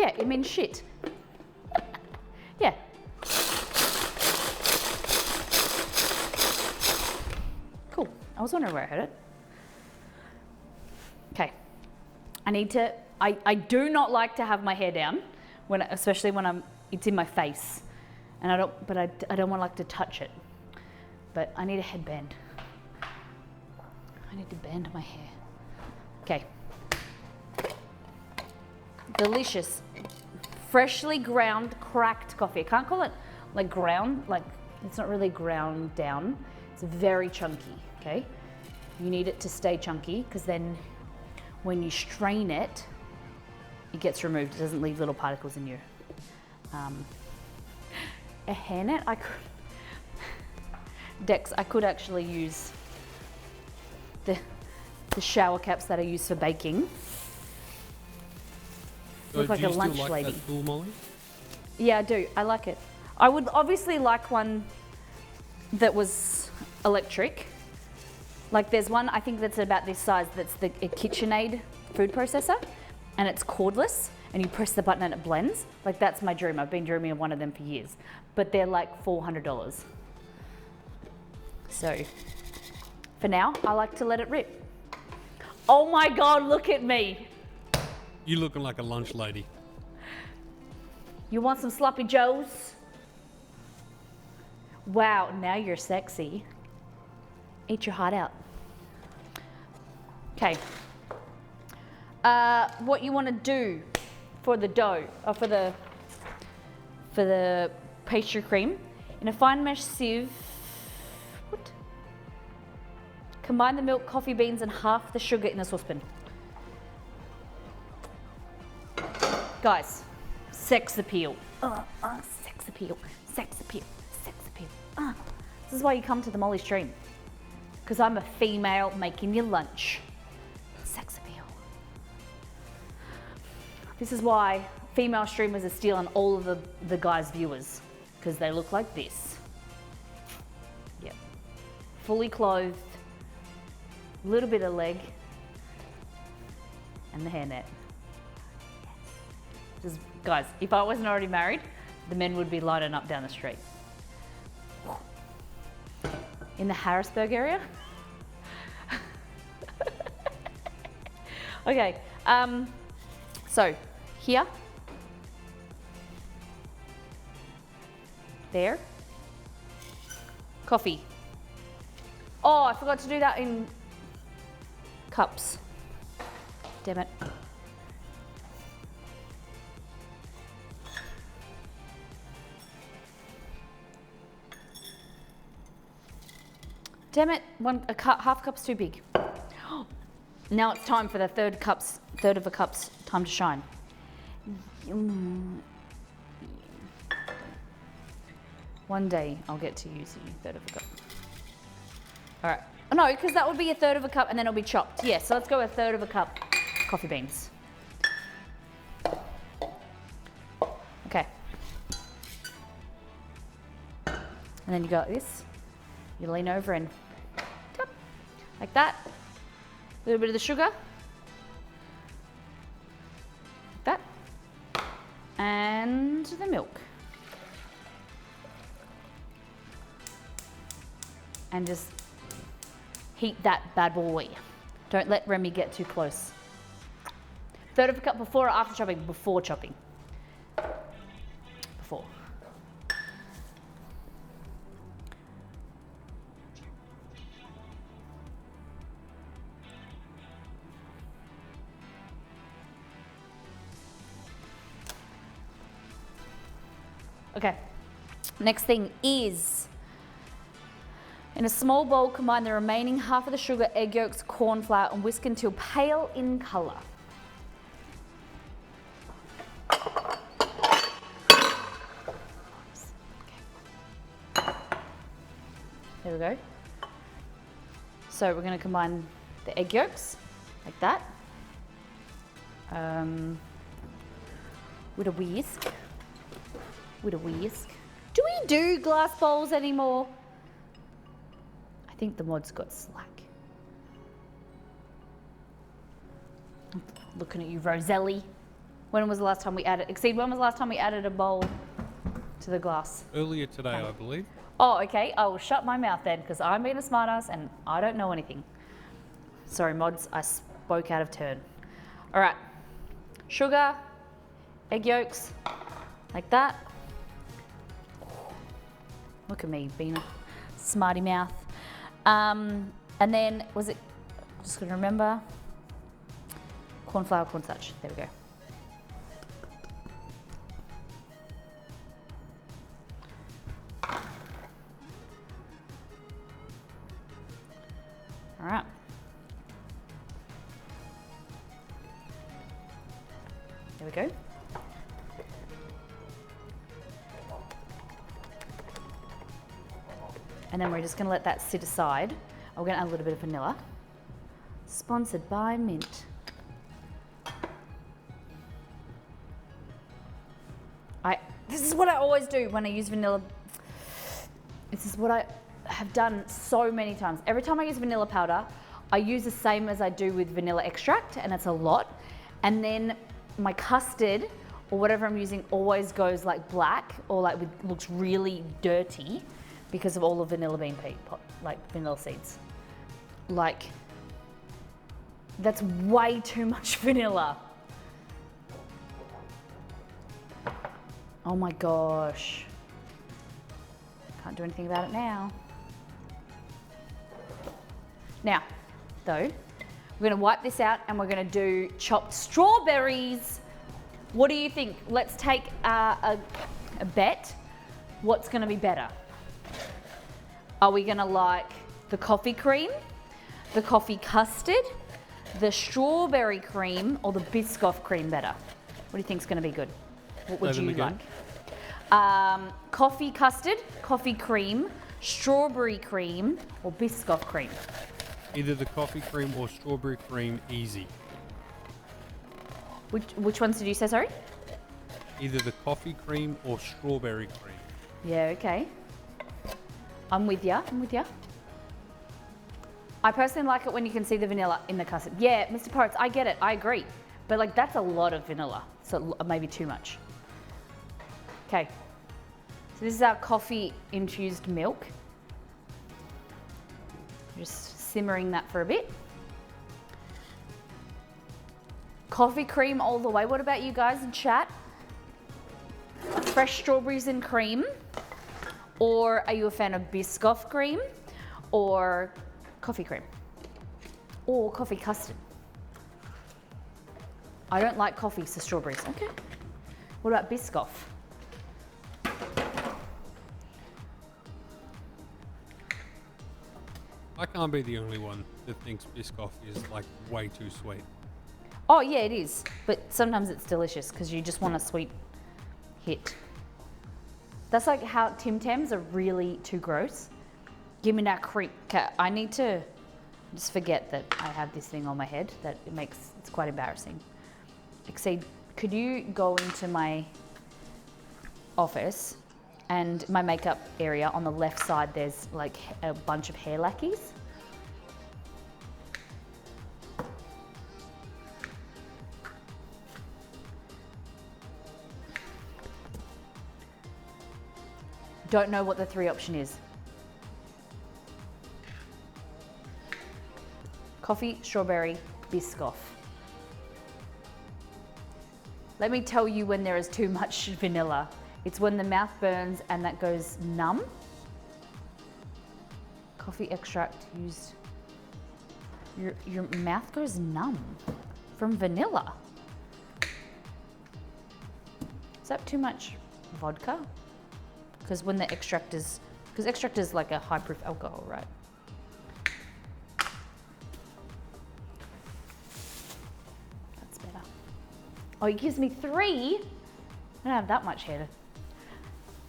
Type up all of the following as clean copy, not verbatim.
Yeah, it means shit. Yeah. Cool. I was wondering where I heard it. Okay. I do not like to have my hair down, especially when it's in my face. And I don't want like to touch it. But I need a headband. I need to band my hair. Okay. Delicious. Freshly ground cracked coffee. I can't call it like ground, like it's not really ground down. It's very chunky, okay? You need it to stay chunky because then when you strain it, it gets removed. It doesn't leave little particles in you. A hairnet, Dex, I could actually use the shower caps that I use for baking. So Look like do a you lunch still like lady. that tool, Molly? Yeah, I do. I like it. I would obviously like one that was electric. Like there's one, I think that's about this size, that's a KitchenAid food processor, and it's cordless, and you press the button and it blends. Like that's my dream. I've been dreaming of one of them for years. But they're like $400. So for now, I like to let it rip. Oh my God, look at me. You looking like a lunch lady. You want some sloppy joes? Wow, now you're sexy. Eat your heart out. Okay. What you want to do for the dough, or for the pastry cream, in a fine mesh sieve. What? Combine the milk, coffee beans, and half the sugar in a saucepan. Guys, sex appeal. Sex appeal. Sex appeal. Sex appeal. This is why you come to the Molly stream. Because I'm a female making you lunch. Sex appeal. This is why female streamers are stealing all of the guys' viewers. Because they look like this. Yep. Fully clothed. Little bit of leg. And the hairnet. Just, guys, if I wasn't already married, the men would be lining up down the street. In the Harrisburg area. Okay, so here, there, coffee. Oh, I forgot to do that in cups. Damn it. Damn it, half cup's too big. Now it's time for the third of a cup's time to shine. One day I'll get to use a third of a cup. All right. No, because that would be a third of a cup and then it'll be chopped. Yeah, so let's go a third of a cup coffee beans. Okay. And then you go like this. You lean over and tap, like that. A little bit of the sugar. Like that. And the milk. And just heat that bad boy. Don't let Remy get too close. Third of a cup before or after chopping? Before chopping. Before. Okay, next thing is, in a small bowl, combine the remaining half of the sugar, egg yolks, corn flour, and whisk until pale in colour. There we go. So we're going to combine the egg yolks, like that, with a whisk. With a whisk. Do we do glass bowls anymore? I think the mod's got slack. Looking at you, Roselli. When was the last time we added, Exceed, when was the last time we added a bowl to the glass? Earlier today, I believe. Oh, okay. I will shut my mouth then because I'm being a smartass and I don't know anything. Sorry, mods, I spoke out of turn. All right. Sugar, egg yolks, like that. Look at me being a smarty mouth. And then, was it, just gonna remember, corn flour, cornstarch. There we go. All right. There we go. And then we're just going to let that sit aside. We're going to add a little bit of vanilla. Sponsored by Mint. This is what I always do when I use vanilla. This is what I have done so many times. Every time I use vanilla powder, I use the same as I do with vanilla extract, and it's a lot. And then my custard or whatever I'm using always goes like black or like looks really dirty because of all the vanilla bean like vanilla seeds. Like, that's way too much vanilla. Oh my gosh. Can't do anything about it now. Now, though, we're gonna wipe this out and we're gonna do chopped strawberries. What do you think? Let's take a bet. What's gonna be better? Are we gonna like the coffee cream, the coffee custard, the strawberry cream, or the Biscoff cream better? What do you think's gonna be good? What would you like? Coffee custard, coffee cream, strawberry cream, or Biscoff cream? Either the coffee cream or strawberry cream, easy. Which ones did you say, sorry? Either the coffee cream or strawberry cream. Yeah, okay. I'm with ya, I'm with ya. I personally like it when you can see the vanilla in the custard. Yeah, Mr. Ports, I get it, I agree. But like, that's a lot of vanilla, so maybe too much. Okay, so this is our coffee infused milk. Just simmering that for a bit. Coffee cream all the way. What about you guys in chat? Fresh strawberries and cream? Or are you a fan of Biscoff cream? Or coffee cream? Or coffee custard? I don't like coffee, so strawberries. Okay. What about Biscoff? I can't be the only one that thinks Biscoff is like way too sweet. Oh yeah, it is. But sometimes it's delicious because you just want a sweet hit. That's like how Tim Tams are really too gross. Give me that cream. Okay, I need to just forget that I have this thing on my head that it's quite embarrassing. Exceed, could you go into my office and my makeup area on the left side, there's like a bunch of hair lacqueys. Don't know what the 3 option is. Coffee, strawberry, Biscoff. Let me tell you when there is too much vanilla. It's when the mouth burns and that goes numb. Coffee extract used. Your mouth goes numb from vanilla. Is that too much vodka? Because when the extract is, because extract is like a high proof alcohol, right? That's better. Oh, he gives me 3. I don't have that much here.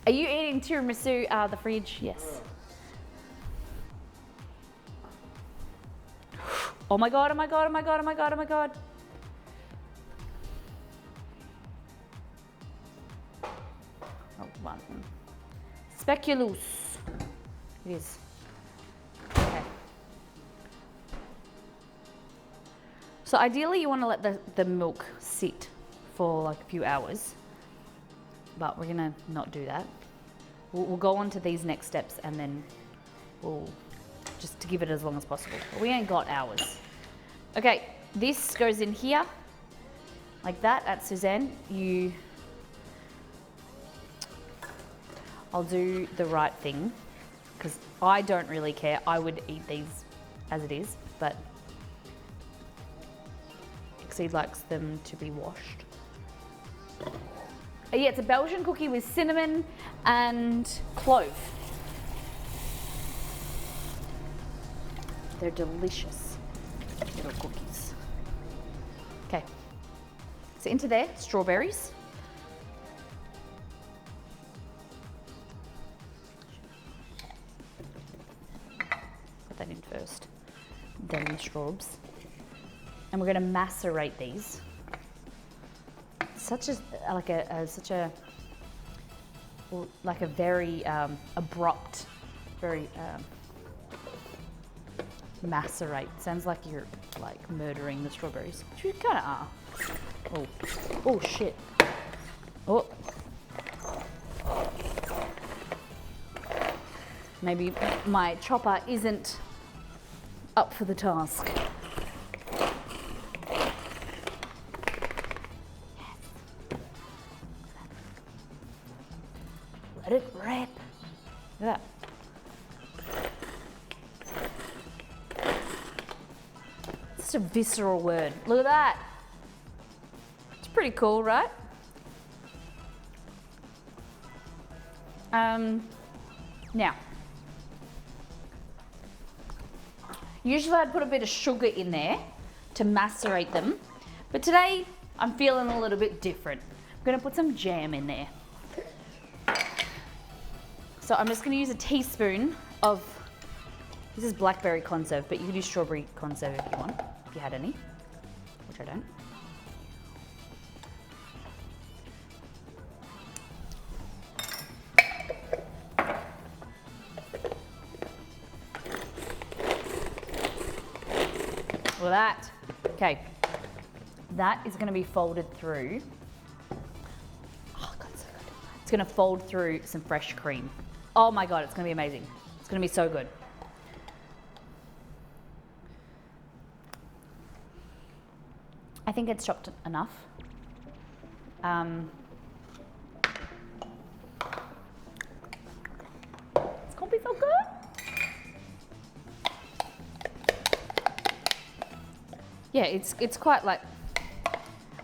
Are you eating tiramisu out of the fridge? Yes. Oh my God, oh my God, oh my God, oh my God, oh my God. Oh, one. Speculoos. It is. Okay. So ideally you want to let the milk sit for like a few hours, but we're gonna not do that. We'll go on to these next steps and then we'll just to give it as long as possible. But we ain't got hours. Okay, this goes in here like that at Suzanne. I'll do the right thing because I don't really care. I would eat these as it is, but Exceed likes them to be washed. Yeah, it's a Belgian cookie with cinnamon and clove. They're delicious little cookies. Okay, so into there, strawberries. Put that in first, then the strawbs. And we're going to macerate these. Such a very abrupt, very macerate. Sounds like you're like murdering the strawberries, which you kind of are. Oh shit. Oh. Maybe my chopper isn't up for the task. Let it rip. Look at that. It's a visceral word. Look at that. It's pretty cool, right? Now, usually I'd put a bit of sugar in there to macerate them, but today I'm feeling a little bit different. I'm gonna put some jam in there. So I'm just gonna use a teaspoon of, this is blackberry conserve, but you could use strawberry conserve if you want, if you had any, which I don't. Look at that. Okay, that is gonna be folded through. Oh God, so good. It's gonna fold through some fresh cream. Oh my God, it's gonna be amazing. It's gonna be so good. I think it's chopped enough. It's gonna be so good. Yeah, it's quite like,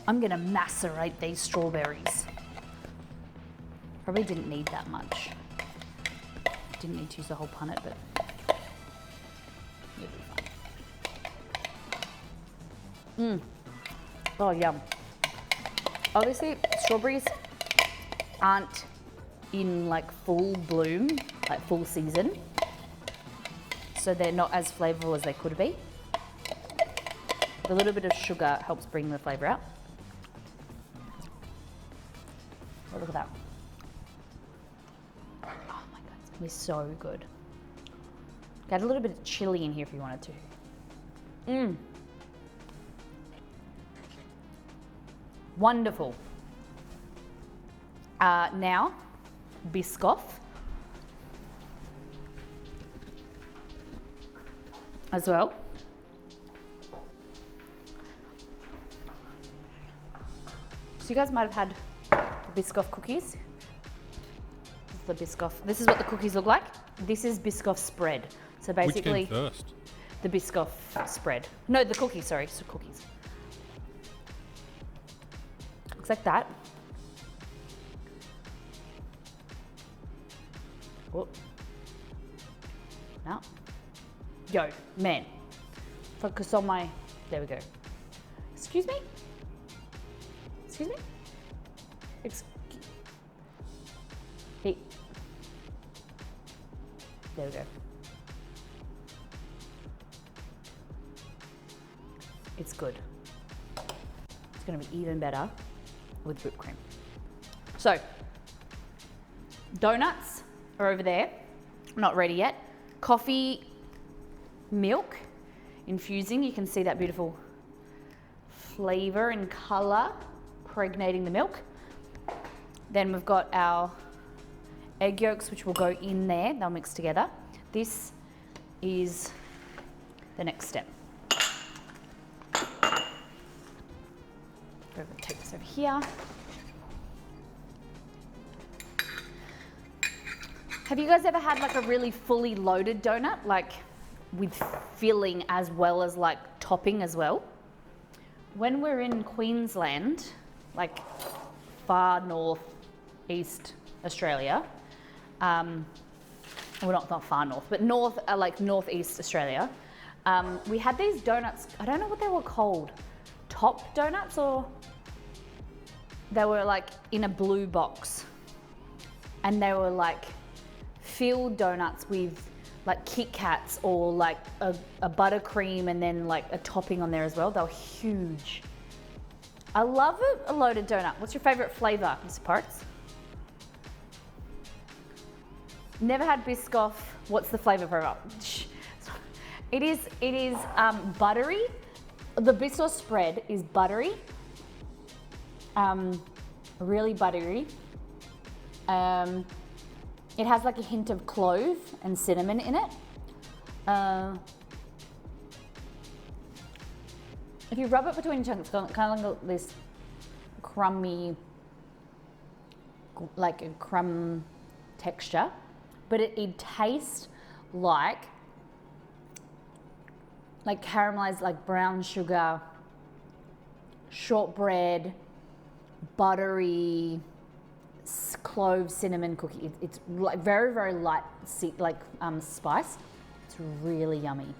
I'm gonna macerate these strawberries. Probably didn't need that much. Didn't need to use the whole punnet, but it'll be fine. Oh, yum. Obviously, strawberries aren't in like full bloom, like full season, so they're not as flavorful as they could be. A little bit of sugar helps bring the flavor out. Oh, look at that. Oh my God, it's gonna be so good. Add a little bit of chili in here if you wanted to. Wonderful. Now, Biscoff. As well. So you guys might have had the Biscoff cookies. This is the Biscoff. This is what the cookies look like. This is Biscoff spread. So basically, which came first? The Biscoff spread. No, the cookies. Sorry, so cookies. Looks like that. Oh. No. Yo, man. Focus on my. There we go. Excuse me? Excuse me? Hey. There we go. It's good. It's going to be even better with whipped cream. So, donuts are over there. Not ready yet. Coffee, milk, infusing. You can see that beautiful flavor and color. impregnating the milk. Then we've got our egg yolks, which will go in there. They'll mix together. This is the next step. Take this over here. Have you guys ever had like a really fully loaded donut, like with filling as well as like topping as well? When we're in Queensland, like far north east Australia, well not far north, but north, like northeast Australia, we had these donuts. I don't know what they were called, top donuts, or they were like in a blue box, and they were like filled donuts with like Kit Kats or like a buttercream and then like a topping on there as well. They were huge. I love a loaded donut. What's your favorite flavor, Mr. Parks? Never had Biscoff. What's the flavor for it? It is buttery. The Biscoff spread is buttery. Really buttery. It has like a hint of clove and cinnamon in it. If you rub it between chunks, it's kind of like this crummy, like a crumb texture, but it tastes like caramelized, like brown sugar, shortbread, buttery, clove cinnamon cookie. It's like very, very light, spice. It's really yummy.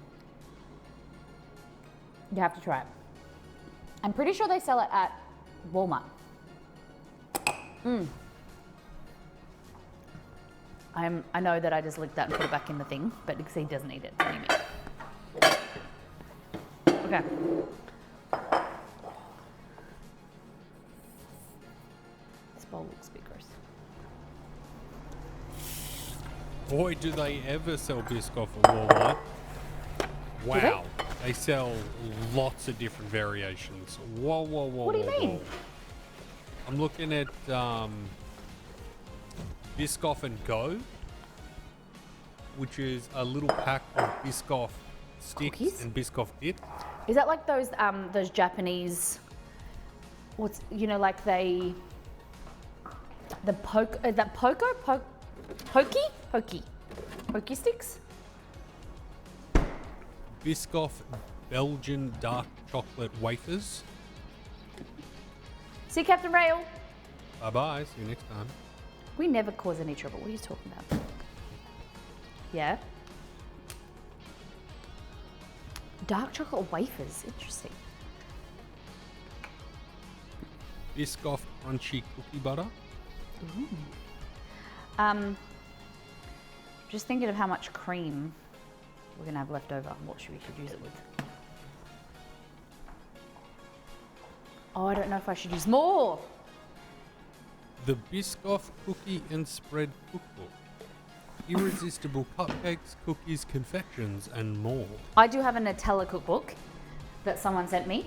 You have to try it. I'm pretty sure they sell it at Walmart. I know that I just licked that and put it back in the thing, but he doesn't eat it. Okay. This bowl looks big, gross. Boy, do they ever sell Biscoff at Walmart. Wow. They sell lots of different variations. Whoa. What do you mean? I'm looking at Biscoff and Go, which is a little pack of Biscoff sticks Cookies? and Biscoff dip. Is that like those Japanese, pokey sticks? Biscoff Belgian dark chocolate wafers. See, Captain Rail. Bye-bye. See you next time. We never cause any trouble. What are you talking about? Yeah. Dark chocolate wafers. Interesting. Biscoff crunchy cookie butter. Just thinking of how much cream we're gonna have left over. What we should use it with? Oh, I don't know if I should use more. The Biscoff Cookie and Spread Cookbook. Irresistible cupcakes, cookies, confections, and more. I do have a Nutella cookbook that someone sent me,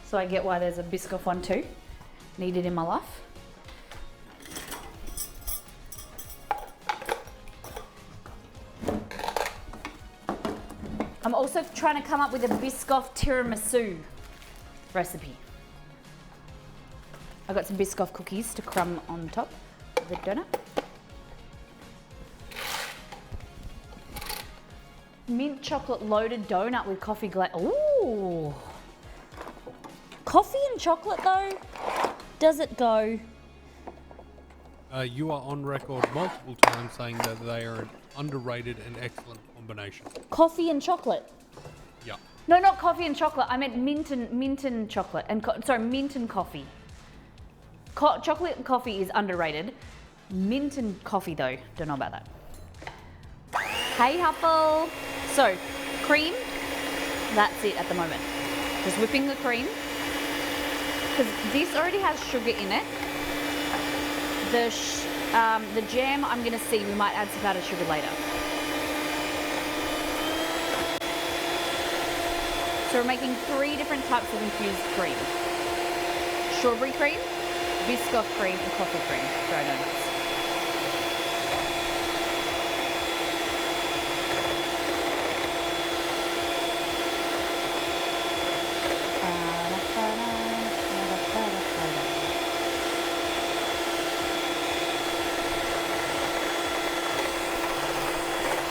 so I get why there's a Biscoff one too. Needed in my life. I'm also trying to come up with a Biscoff tiramisu recipe. I've got some Biscoff cookies to crumb on top of the donut. Mint chocolate loaded donut with coffee Ooh. Coffee and chocolate though, does it go? You are on record multiple times saying that they are an underrated and excellent combination. Coffee and chocolate? Yeah. No, not coffee and chocolate. I meant mint and chocolate. Mint and coffee. Chocolate and coffee is underrated. Mint and coffee though, don't know about that. Hey Huffle. So, cream, that's it at the moment. Just whipping the cream. Because this already has sugar in it. The jam, I'm gonna see, we might add some powdered sugar later. So we're making 3 different types of infused cream. strawberry cream, Biscoff cream, and coffee cream. Dry donuts.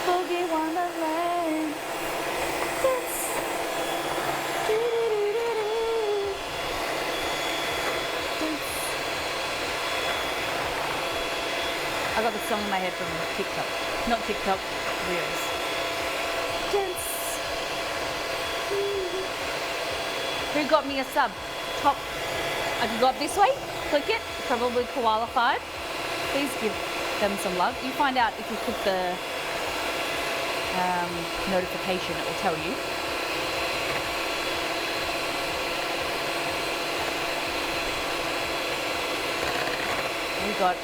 Boogie Wonderland. Dance. Do-do-do-do-do. Dance. I got the song in my head from TikTok. Not TikTok, Reels. Dance. Who got me a sub? Top. I can go up this way, click it, probably qualified. Please give them some love. You find out if you click the notification, it will tell you. We got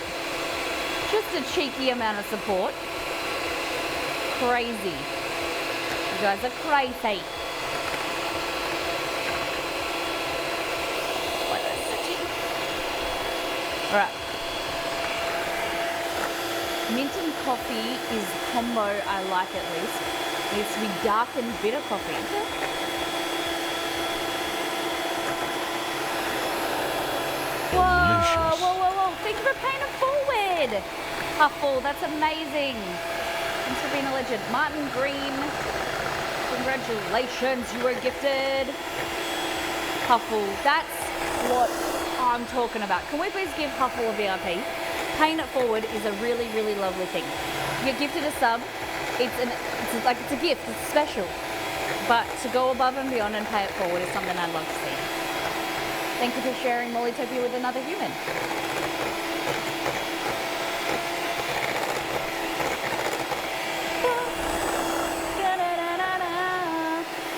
just a cheeky amount of support. Crazy. You guys are crazy. All right. Mint and coffee is combo I like at least. It needs to be dark and bitter coffee. Whoa, whoa, whoa, whoa. Thank you for paying it forward. Huffle, that's amazing. Thanks for being a legend. Martin Green, congratulations, you were gifted. Huffle, that's what I'm talking about. Can we please give Huffle a VIP? Paying it forward is a really, really lovely thing. You get gifted a sub. It's a gift. It's special. But to go above and beyond and pay it forward is something I'd love to see. Thank you for sharing Mollytopia with another human.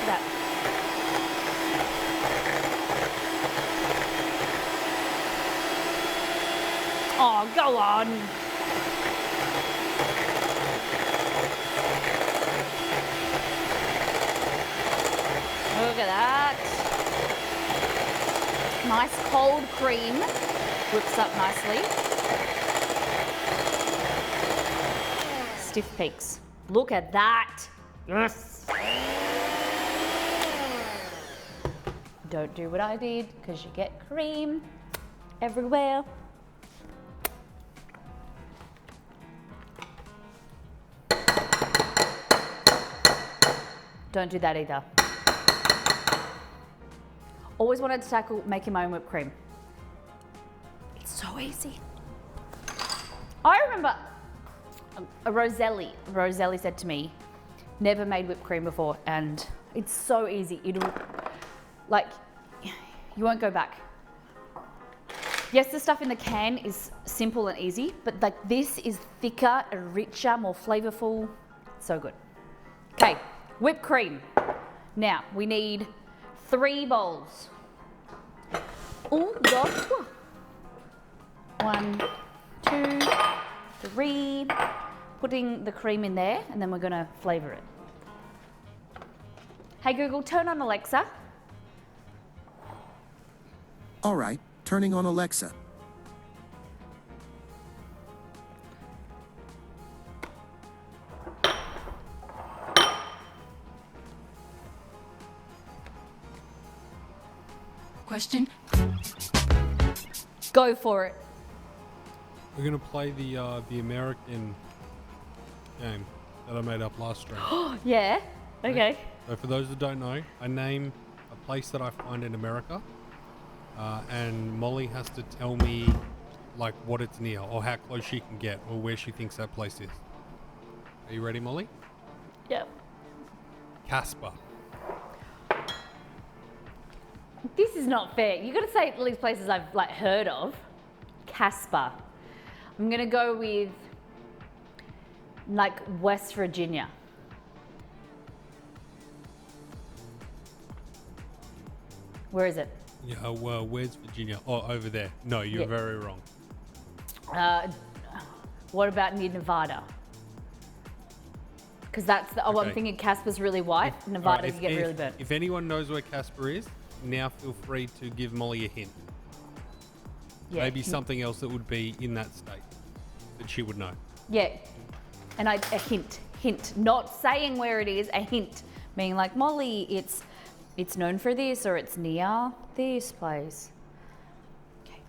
That. Oh, go on. Look at that. Nice cold cream. Whips up nicely. Stiff peaks. Look at that. Yes. Don't do what I did because you get cream everywhere. Don't do that either. Always wanted to tackle making my own whipped cream. It's so easy. I remember Roselli said to me, never made whipped cream before, and it's so easy. It'll, like, you won't go back. Yes, the stuff in the can is simple and easy, but like this is thicker, richer, more flavorful. So good. Okay. Whipped cream. Now, we need 3 bowls. 1, 2, 1, 2, 3. Putting the cream in there, and then we're gonna flavor it. Hey Google, turn on Alexa. All right, turning on Alexa. Question? Go for it. We're gonna play the American game that I made up last stream. Yeah, okay. So for those that don't know, I name a place that I find in America, and Molly has to tell me like what it's near or how close she can get or where she thinks that place is. Are you ready, Molly? Yep. Casper. This is not fair. You gotta say at least places I've like heard of. Casper. I'm gonna go with like West Virginia. Where is it? Yeah, well, where's Virginia? Oh, over there. No, you're Yeah. very wrong. What about near Nevada? Because that's the, I'm Okay. thinking Casper's really white. If- Nevada, alright, you get really burnt. If anyone knows where Casper is, now feel free to give Molly a hint. Yeah. Maybe something else that would be in that state that she would know. Yeah. And a hint. Hint. Not saying where it is, a hint. Being like, Molly, it's known for this, or it's near this place. Okay.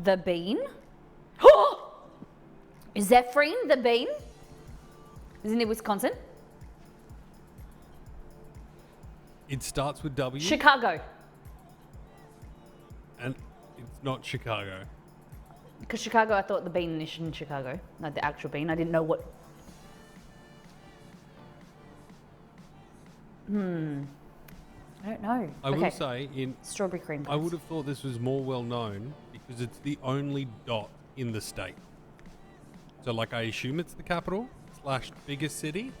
The Bean? Zephyrin, the Bean? Isn't it Wisconsin? It starts with W. Chicago. And it's not Chicago. Because Chicago, I thought the bean is in Chicago. Like the actual bean. I didn't know what. I don't know. I will say Strawberry cream I pies. would have thought this was more well known because it's the only dot in the state. So like I assume it's the capital / biggest city.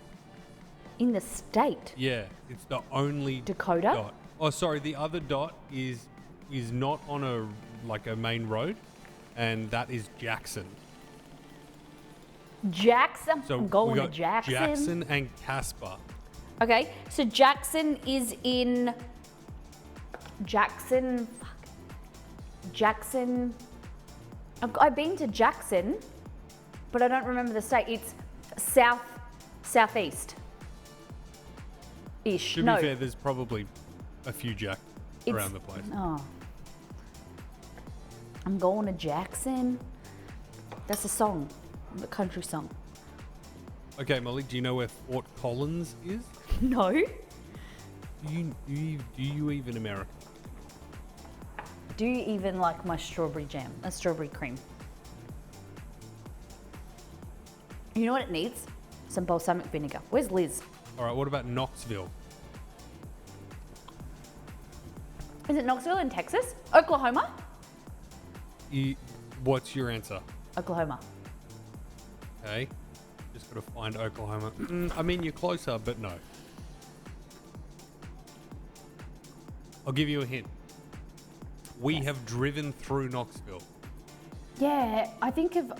In the state. Yeah, it's the only Dakota? dot. Oh, sorry, the other dot is not on a main road, and that is Jackson. Jackson. So I'm going we to got Jackson. Jackson and Casper. Okay, so Jackson is in. Jackson. Jackson. I've been to Jackson, but I don't remember the state. It's southeast. Ish. To No. be fair, there's probably a few Jack It's- around the place. Oh. I'm going to Jackson. That's a song, the country song. Okay, Molly, do you know where Fort Collins is? No. Do you even American? Do you even like my strawberry jam? A strawberry cream. You know what it needs? Some balsamic vinegar. Where's Liz? All right, what about Knoxville? Is it Knoxville in Texas? Oklahoma? What's your answer? Oklahoma. Okay, just got to find Oklahoma. I mean, you're closer, but no. I'll give you a hint. We Yes. have driven through Knoxville. Yeah, I think of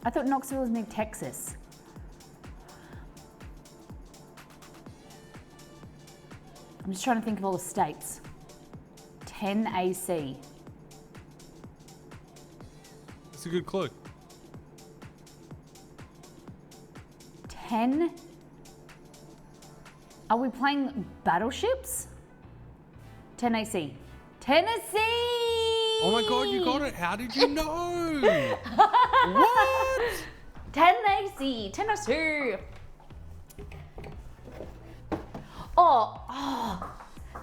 I thought Knoxville was near Texas. I'm just trying to think of all the states. 10 AC. That's a good clue. 10? Are we playing battleships? 10 AC. Tennessee! Oh my god, you got it. How did you know? What? Tennessee! Tennessee! Oh,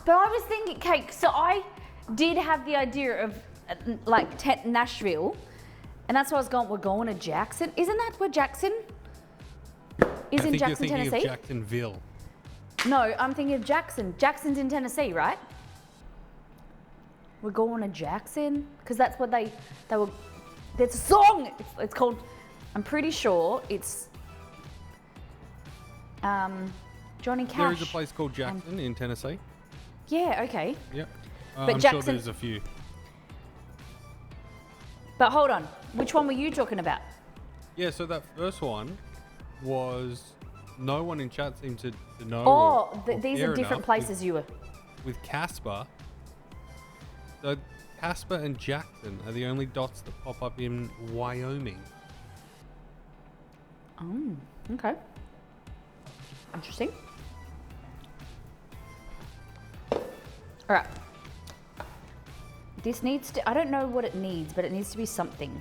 but I was thinking, cake. So I did have the idea of Nashville, and that's why I was going. We're going to Jackson. Isn't that where Jackson is I in think Jackson, you're thinking Tennessee? of Jacksonville. No, I'm thinking of Jackson. Jackson's in Tennessee, right? We're going to Jackson because that's what they were. There's a song. It's called. I'm pretty sure it's. Johnny Cash. There is a place called Jackson in Tennessee. Yeah. Okay. Yep. But I'm sure Jackson- there's a few. But hold on. Which one were you talking about? Yeah, so that first one was no one in chat seemed to know. Oh, or these care are different enough places you were. With Casper. So Casper and Jackson are the only dots that pop up in Wyoming. Oh, okay. Interesting. All right. This needs to, I don't know what it needs, but it needs to be something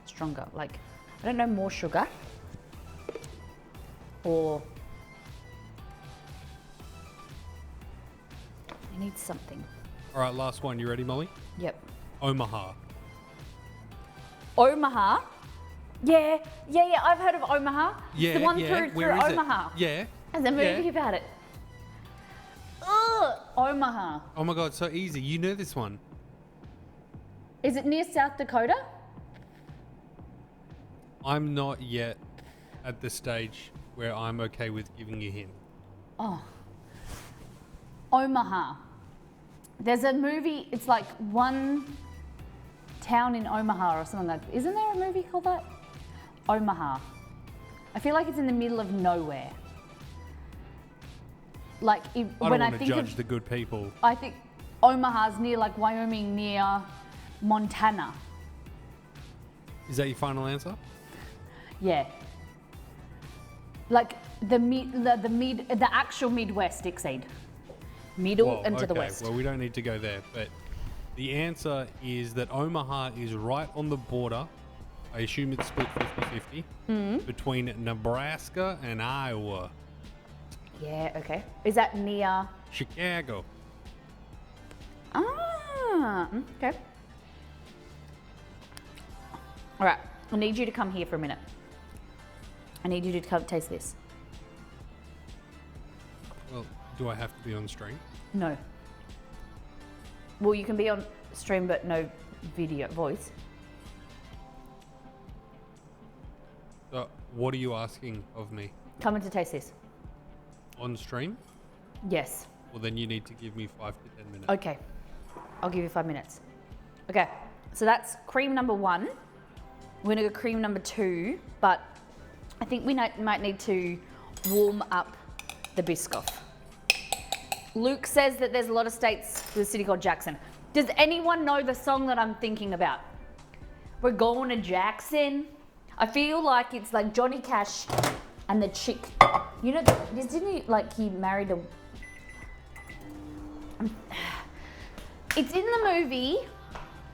stronger. Like, I don't know, more sugar. Or it needs something. All right, last one. You ready, Molly? Yep. Omaha. Omaha. Yeah. I've heard of Omaha. Yeah, The one yeah. through Where is Omaha. it? Yeah. There's a movie yeah. about it. Ugh, Omaha. Oh my god, so easy. You know this one. Is it near South Dakota? I'm not yet at the stage where I'm okay with giving you a hint. Oh. Omaha. There's a movie, it's like one town in Omaha or something like that. Isn't there a movie called that? Omaha. I feel like it's in the middle of nowhere. like I when don't I want to think judge of, the good people. I think Omaha's near like Wyoming, near Montana. Is that your final answer? Yeah. Like the actual Midwest, Exceed. Middle Well, and to the okay, west. well, we don't need to go there, but the answer is that Omaha is right on the border. I assume it's split 50-50 between Nebraska and Iowa. Yeah, okay. Is that near? Chicago. Okay. All right, I need you to come here for a minute. I need you to come taste this. Well, do I have to be on stream? No. Well, you can be on stream, but no video, voice. What are you asking of me? Come in to taste this. On stream? Yes. Well, then you need to give me 5 to 10 minutes. Okay. I'll give you 5 minutes. Okay. So that's cream number 1. We're gonna go cream number 2, but I think we might need to warm up the Biscoff. Luke says that there's a lot of states with a city called Jackson. Does anyone know the song that I'm thinking about? We're going to Jackson. I feel like it's like Johnny Cash and the chick. You know, didn't he, like, he married a... It's in the movie,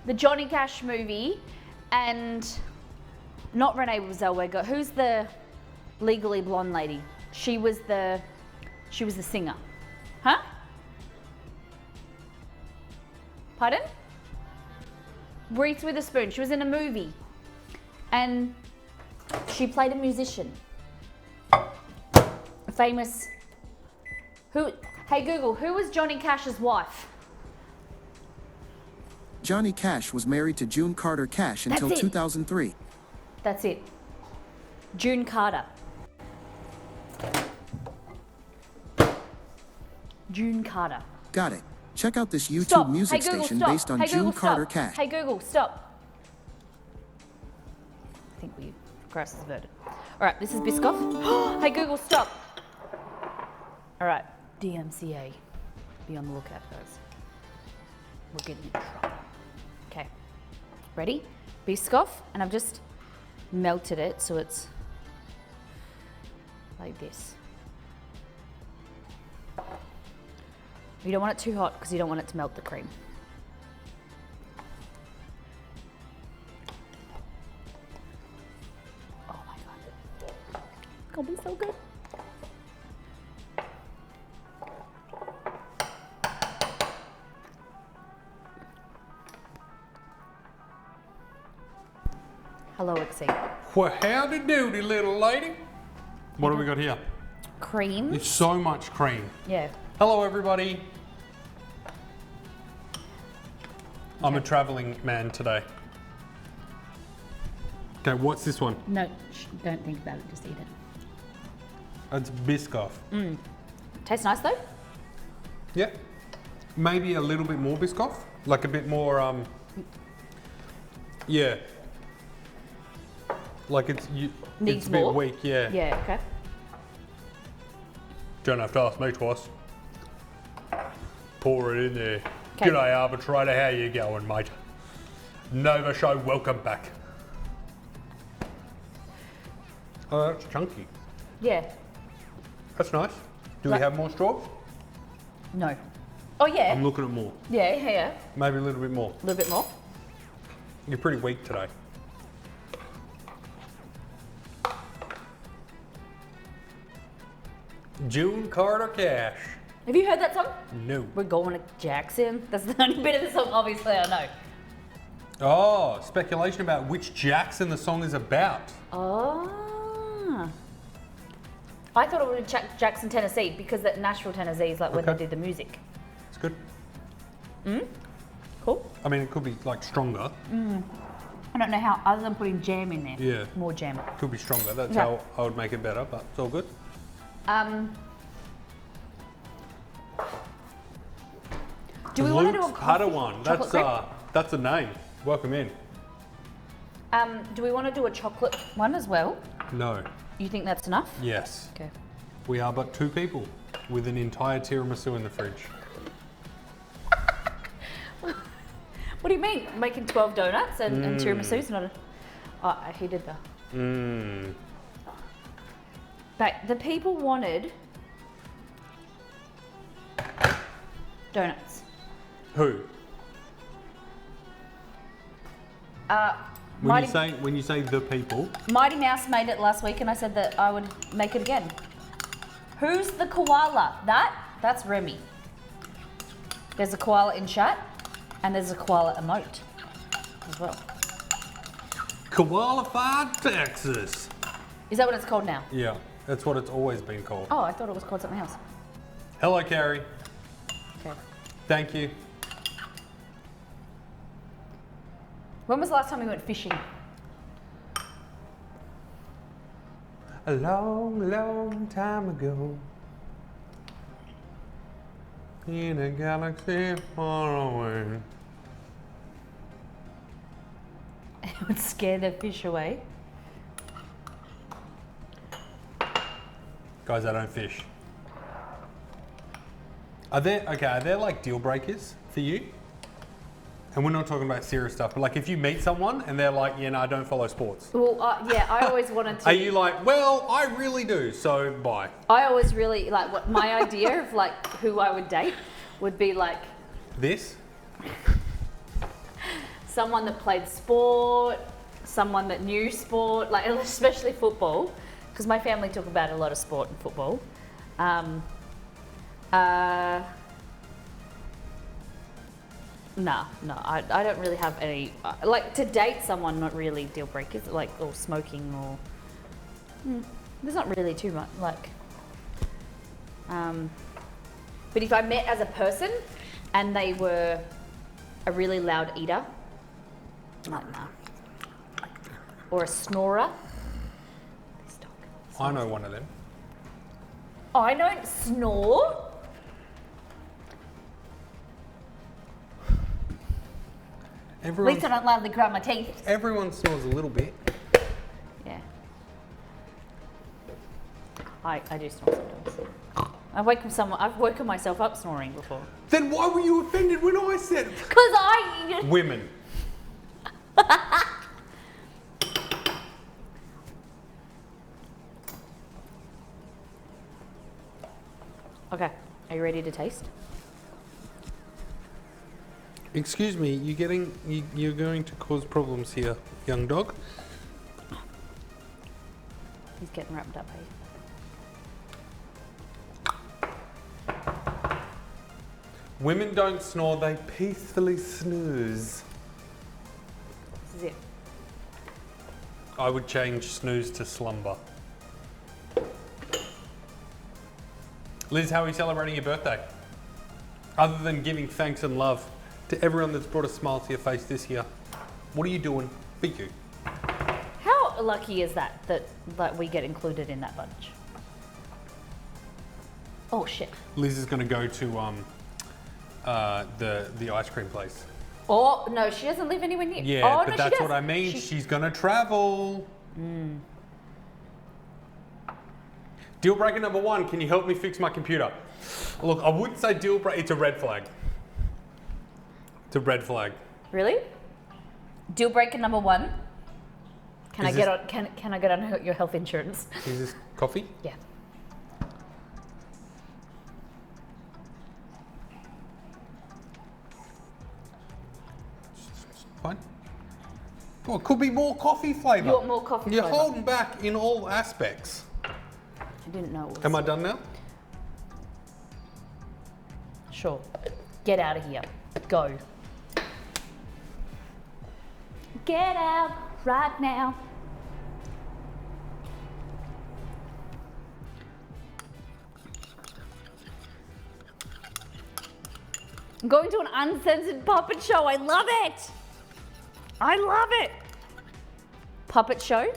the Johnny Cash movie, and not Renee Zellweger. Who's the Legally Blonde lady? She was the singer. Huh? Pardon? Reese Witherspoon. She was in a movie, and she played a musician. A famous. Who? Hey Google, who was Johnny Cash's wife? Johnny Cash was married to June Carter Cash until That's it. 2003. That's it. June Carter. June Carter. Got it. Check out this YouTube Stop. music Hey Google, station stop. based on Hey June Google, Carter stop. Cash. Hey Google, stop. I think we crossed this verdict. All right, this is Biscoff. Hey Google, stop. All right, DMCA. Be on the lookout, guys. We're getting in trouble. Okay, ready? Biscoff, and I've just melted it so it's like this. You don't want it too hot because you don't want it to melt the cream. Oh my god. It's gonna be so good. Hello, Exceed. Well, howdy doody, little lady. What do we got here? Cream? It's so much cream. Yeah. Hello, everybody. I'm a traveling man today. Okay, what's this one? No, don't think about it, just eat it. It's Biscoff. Tastes nice though? Yeah. Maybe a little bit more Biscoff. Like a bit more, yeah. Like it's Needs a bit more? weak, yeah. Yeah, okay. Don't have to ask me twice. Pour it in there. 'Kay. G'day, arbitrator. How you going, mate? Nova Show, welcome back. Oh, that's chunky. Yeah. That's nice. Do we Like- have more straws? No. Oh yeah. I'm looking at more. Yeah, yeah. Maybe a little bit more. A little bit more. You're pretty weak today. June Carter Cash. Have you heard that song? No. We're going to Jackson. That's the only bit of the song, obviously, I know. Oh, speculation about which Jackson the song is about. Oh. I thought it was Jackson, Tennessee, because that Nashville, Tennessee is like where Okay. they did the music. It's good. Cool. I mean, it could be like stronger. I don't know how, other than putting jam in there. Yeah. More jam. Could be stronger. That's Yeah. how I would make it better, but it's all good. Do we want to do a Luke's coffee? Padawan. chocolate That's a name. Welcome in. cream? Do we want to do a chocolate one as well? No. You think that's enough? Yes. Okay. We are but two people. with an entire tiramisu in the fridge. What do you mean? Making 12 donuts and tiramisus? Not a... Oh, he did the... Mmm. But the people wanted donuts. Who? Mighty, When you say the people, Mighty Mouse made it last week and I said that I would make it again. Who's the koala? That's Remy. There's a koala in chat and there's a koala emote as well. Koalified Texas. Is that what it's called now? Yeah, that's what it's always been called. Oh, I thought it was called something else. Hello, Carrie. Okay. Thank you. When was the last time we went fishing? A long, long time ago. In a galaxy far away. It would scare the fish away. Guys, I don't fish. Are there like deal breakers for you? And we're not talking about serious stuff, but like if you meet someone and they're like, yeah, no, I don't follow sports. Well, yeah, I always wanted to. Are you like, well, I really do, so bye. I always really, like, what my idea of like who I would date would be like This? someone that played sport, someone that knew sport, like especially football, because my family talk about a lot of sport and football. No, I don't really have any, like to date someone, not really deal breakers, like, or smoking or, there's not really too much, like, but if I met as a person and they were a really loud eater, like, nah. Or a snorer. This dog. I know one of them. I don't snore. At Everyone, least I don't loudly grind my teeth. everyone snores a little bit. Yeah. I do snore sometimes. I've woken myself up snoring before. Then why were you offended when I said it? Cause I. Women. Okay, are you ready to taste? Excuse me, you're going to cause problems here, young dog. He's getting wrapped up, hey? Women don't snore, they peacefully snooze. This is it. I would change snooze to slumber. Liz, how are you celebrating your birthday? Other than giving thanks and love to everyone that's brought a smile to your face this year, what are you doing for you? How lucky is that we get included in that bunch? Oh shit. Liz is going to go to the ice cream place. Oh no, she doesn't live anywhere near. Yeah, oh, but no, that's she what I mean. She's going to travel. Deal breaker number 1, can you help me fix my computer? Look, I wouldn't say deal breaker, it's a red flag. It's a red flag. Really? Deal breaker number 1. Can Is I get on your health insurance? Is this coffee? Yeah. Fine. Well, it could be more coffee flavour. You want more coffee You're flavour? holding back in all aspects. I didn't know. It was... Am I done now? Sure. Get out of here. Go. Get out right now. I'm going to an uncensored puppet show. I love it. I love it. Puppet show?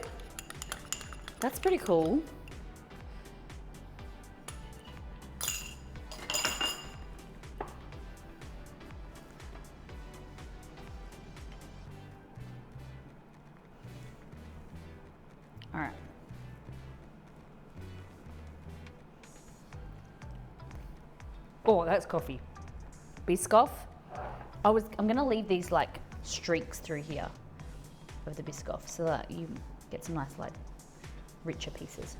That's pretty cool. All right. Oh, that's coffee. Biscoff. I'm gonna leave these like streaks through here of the Biscoff so that you get some nice like richer pieces.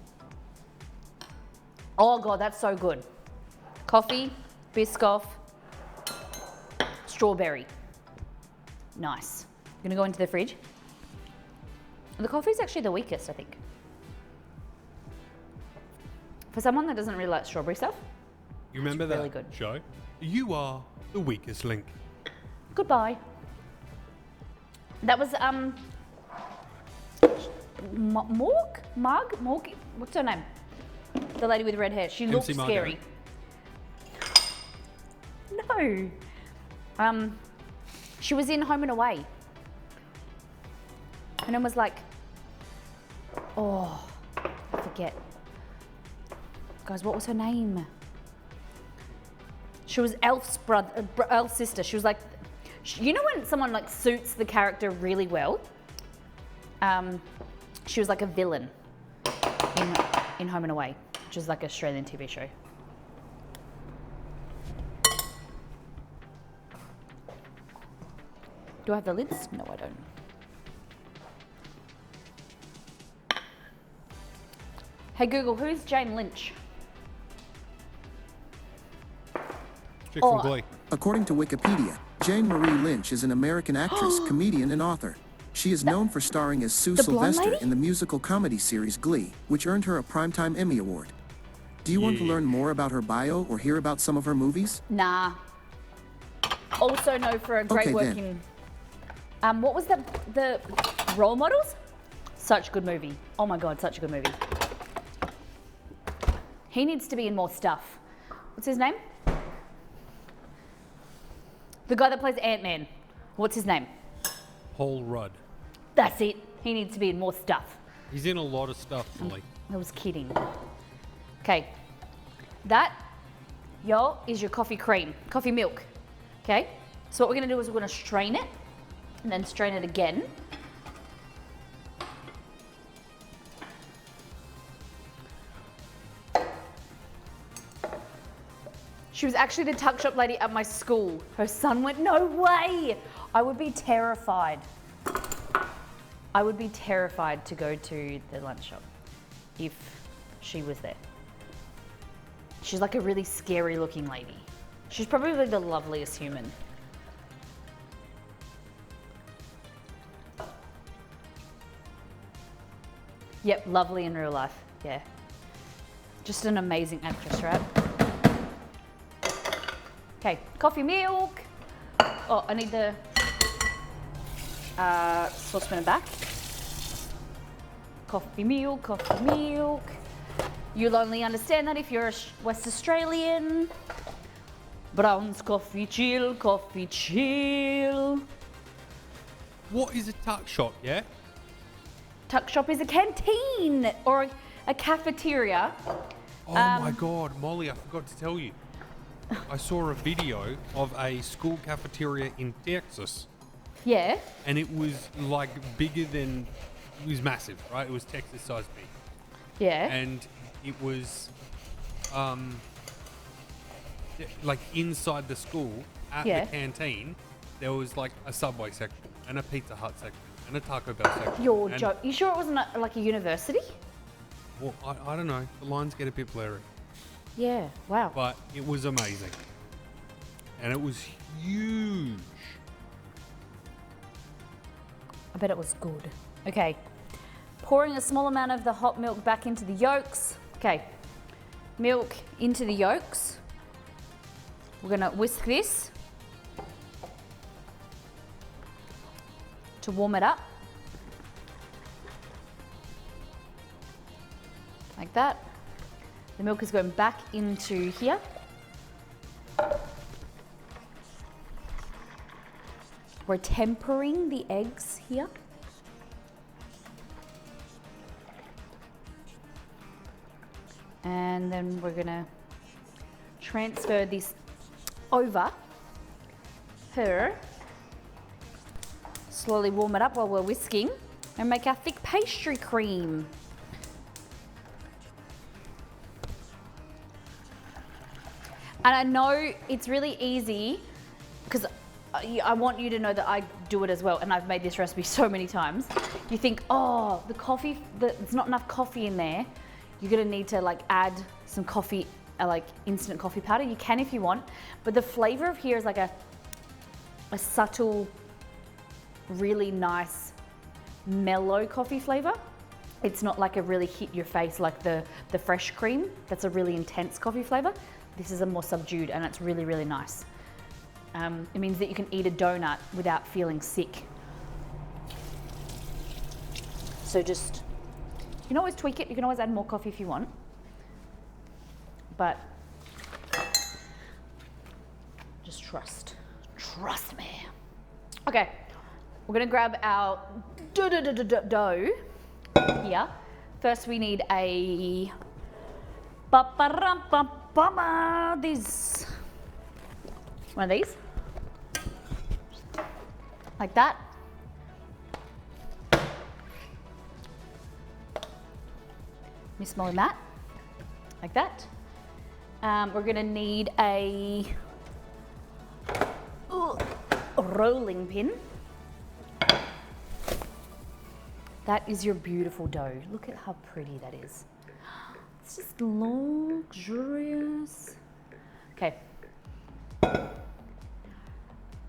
Oh God, that's so good. Coffee, Biscoff, strawberry. Nice. I'm gonna go into the fridge. The coffee's actually the weakest, I think. For someone that doesn't really like strawberry stuff. You remember that really good. show? You are the weakest link. Goodbye. That was Morg? What's her name? The lady with red hair. She looked MC scary. No. She was in Home and Away. And it was like, oh, I forget. Guys, what was her name? She was Elf's brother, Elf's sister. She was like, you know when someone like suits the character really well? She was like a villain in Home and Away, which is like an Australian TV show. Do I have the lids? No, I don't. Hey Google, who's Jane Lynch? Chick from Glee. According to Wikipedia, Jane Marie Lynch is an American actress, comedian, and author. She is known for starring as Sue the blonde Sylvester lady? in the musical comedy series Glee, which earned her a Primetime Emmy Award. Do you want to Yeah. learn more about her bio or hear about some of her movies? Nah. Also know for a great Okay, work then. in. What was the Role Models? Such a good movie. Oh my God, such a good movie. He needs to be in more stuff. What's his name? The guy that plays Ant-Man. What's his name? Paul Rudd. That's it. He needs to be in more stuff. He's in a lot of stuff, Molly. I was kidding. Okay. That, y'all, is your coffee cream, coffee milk. Okay? So what we're gonna do is we're gonna strain it and then strain it again. She was actually the tuck shop lady at my school. Her son went, no way! I would be terrified. I would be terrified to go to the lunch shop if she was there. She's like a really scary looking lady. She's probably the loveliest human. Yep, lovely in real life, yeah. Just an amazing actress, right? Okay, coffee milk. Oh, I need the saucepan back. Coffee milk, coffee milk. You'll only understand that if you're a West Australian. Brown's coffee chill, coffee chill. What is a tuck shop, yeah? Tuck shop is a canteen or a cafeteria. Oh my God, Molly, I forgot to tell you. I saw a video of a school cafeteria in Texas, Yeah. and it was like bigger than, it was massive, right? It was Texas size big. Yeah. And it was like inside the school at Yeah. the canteen there was like a Subway section and a Pizza Hut section and a Taco Bell section. You're and, joking. You sure it wasn't like a university? well, I don't know, the lines get a bit blurry, Yeah. Wow. but it was amazing and it was huge. I bet it was good. Okay. Pouring a small amount of the hot milk back into the yolks. Okay. Milk into the yolks. We're gonna whisk this to warm it up. Like that. The milk is going back into here. We're tempering the eggs here. And then we're gonna transfer this over her. Slowly warm it up while we're whisking and make our thick pastry cream. And I know it's really easy because I want you to know that I do it as well, and I've made this recipe so many times. You think, oh, there's not enough coffee in there. You're gonna need to like add some coffee, like instant coffee powder. You can if you want, but the flavor of here is like a subtle, really nice, mellow coffee flavor. It's not like a really hit your face like the fresh cream. That's a really intense coffee flavor. This is a more subdued, and it's really, really nice. It means that you can eat a donut without feeling sick. So just, you can always tweak it. You can always add more coffee if you want. But just trust me. Okay, we're gonna grab our dough here. First we need a one of these. Like that. Miss Molly Matt. Like that. We're gonna need a rolling pin. That is your beautiful dough. Look at how pretty that is. It's just luxurious. Okay.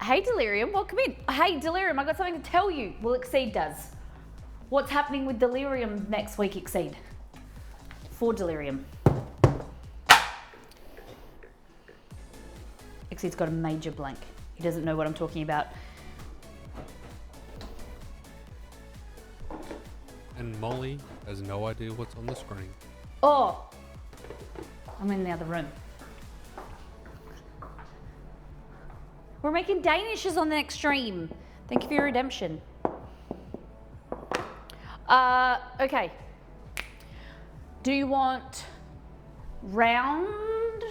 Hey Delirium, welcome in. Hey Delirium, I got something to tell you. Well, Exceed does. What's happening with Delirium next week, Exceed? For Delirium. Exceed's got a major blank. He doesn't know what I'm talking about. And Molly has no idea what's on the screen. Oh, I'm in the other room. We're making Danishes on the next stream. Thank you for your redemption. Okay. Do you want round?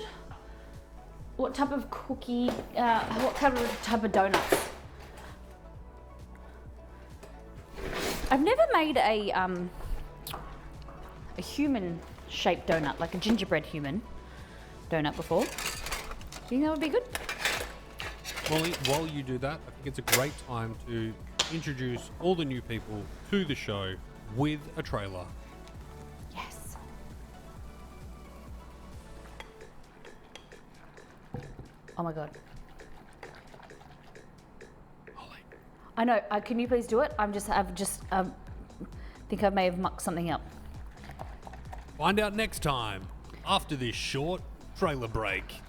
What type of cookie? What type of donuts? I've never made a human-shaped donut, like a gingerbread human donut before. Do you think that would be good? Molly, while you do that, I think it's a great time to introduce all the new people to the show with a trailer. Yes. Oh my God. Molly. I know. Can you please do it? I've think I may have mucked something up. Find out next time after this short trailer break.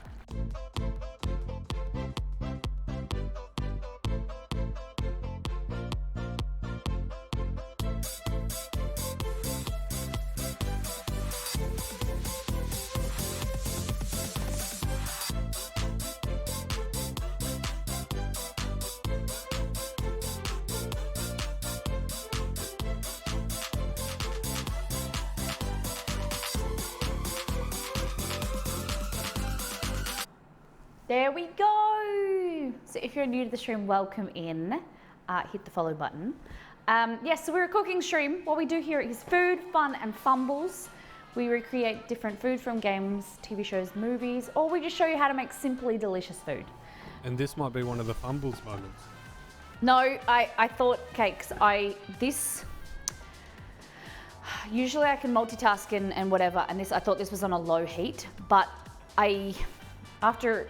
There we go. So if you're new to the stream, welcome in. Hit the follow button. Yes, so we're a cooking stream. What we do here is food, fun, and fumbles. We recreate different food from games, TV shows, movies, or we just show you how to make simply delicious food. And this might be one of the fumbles moments. No, I thought cakes. Usually I can multitask and whatever, and I thought this was on a low heat, but after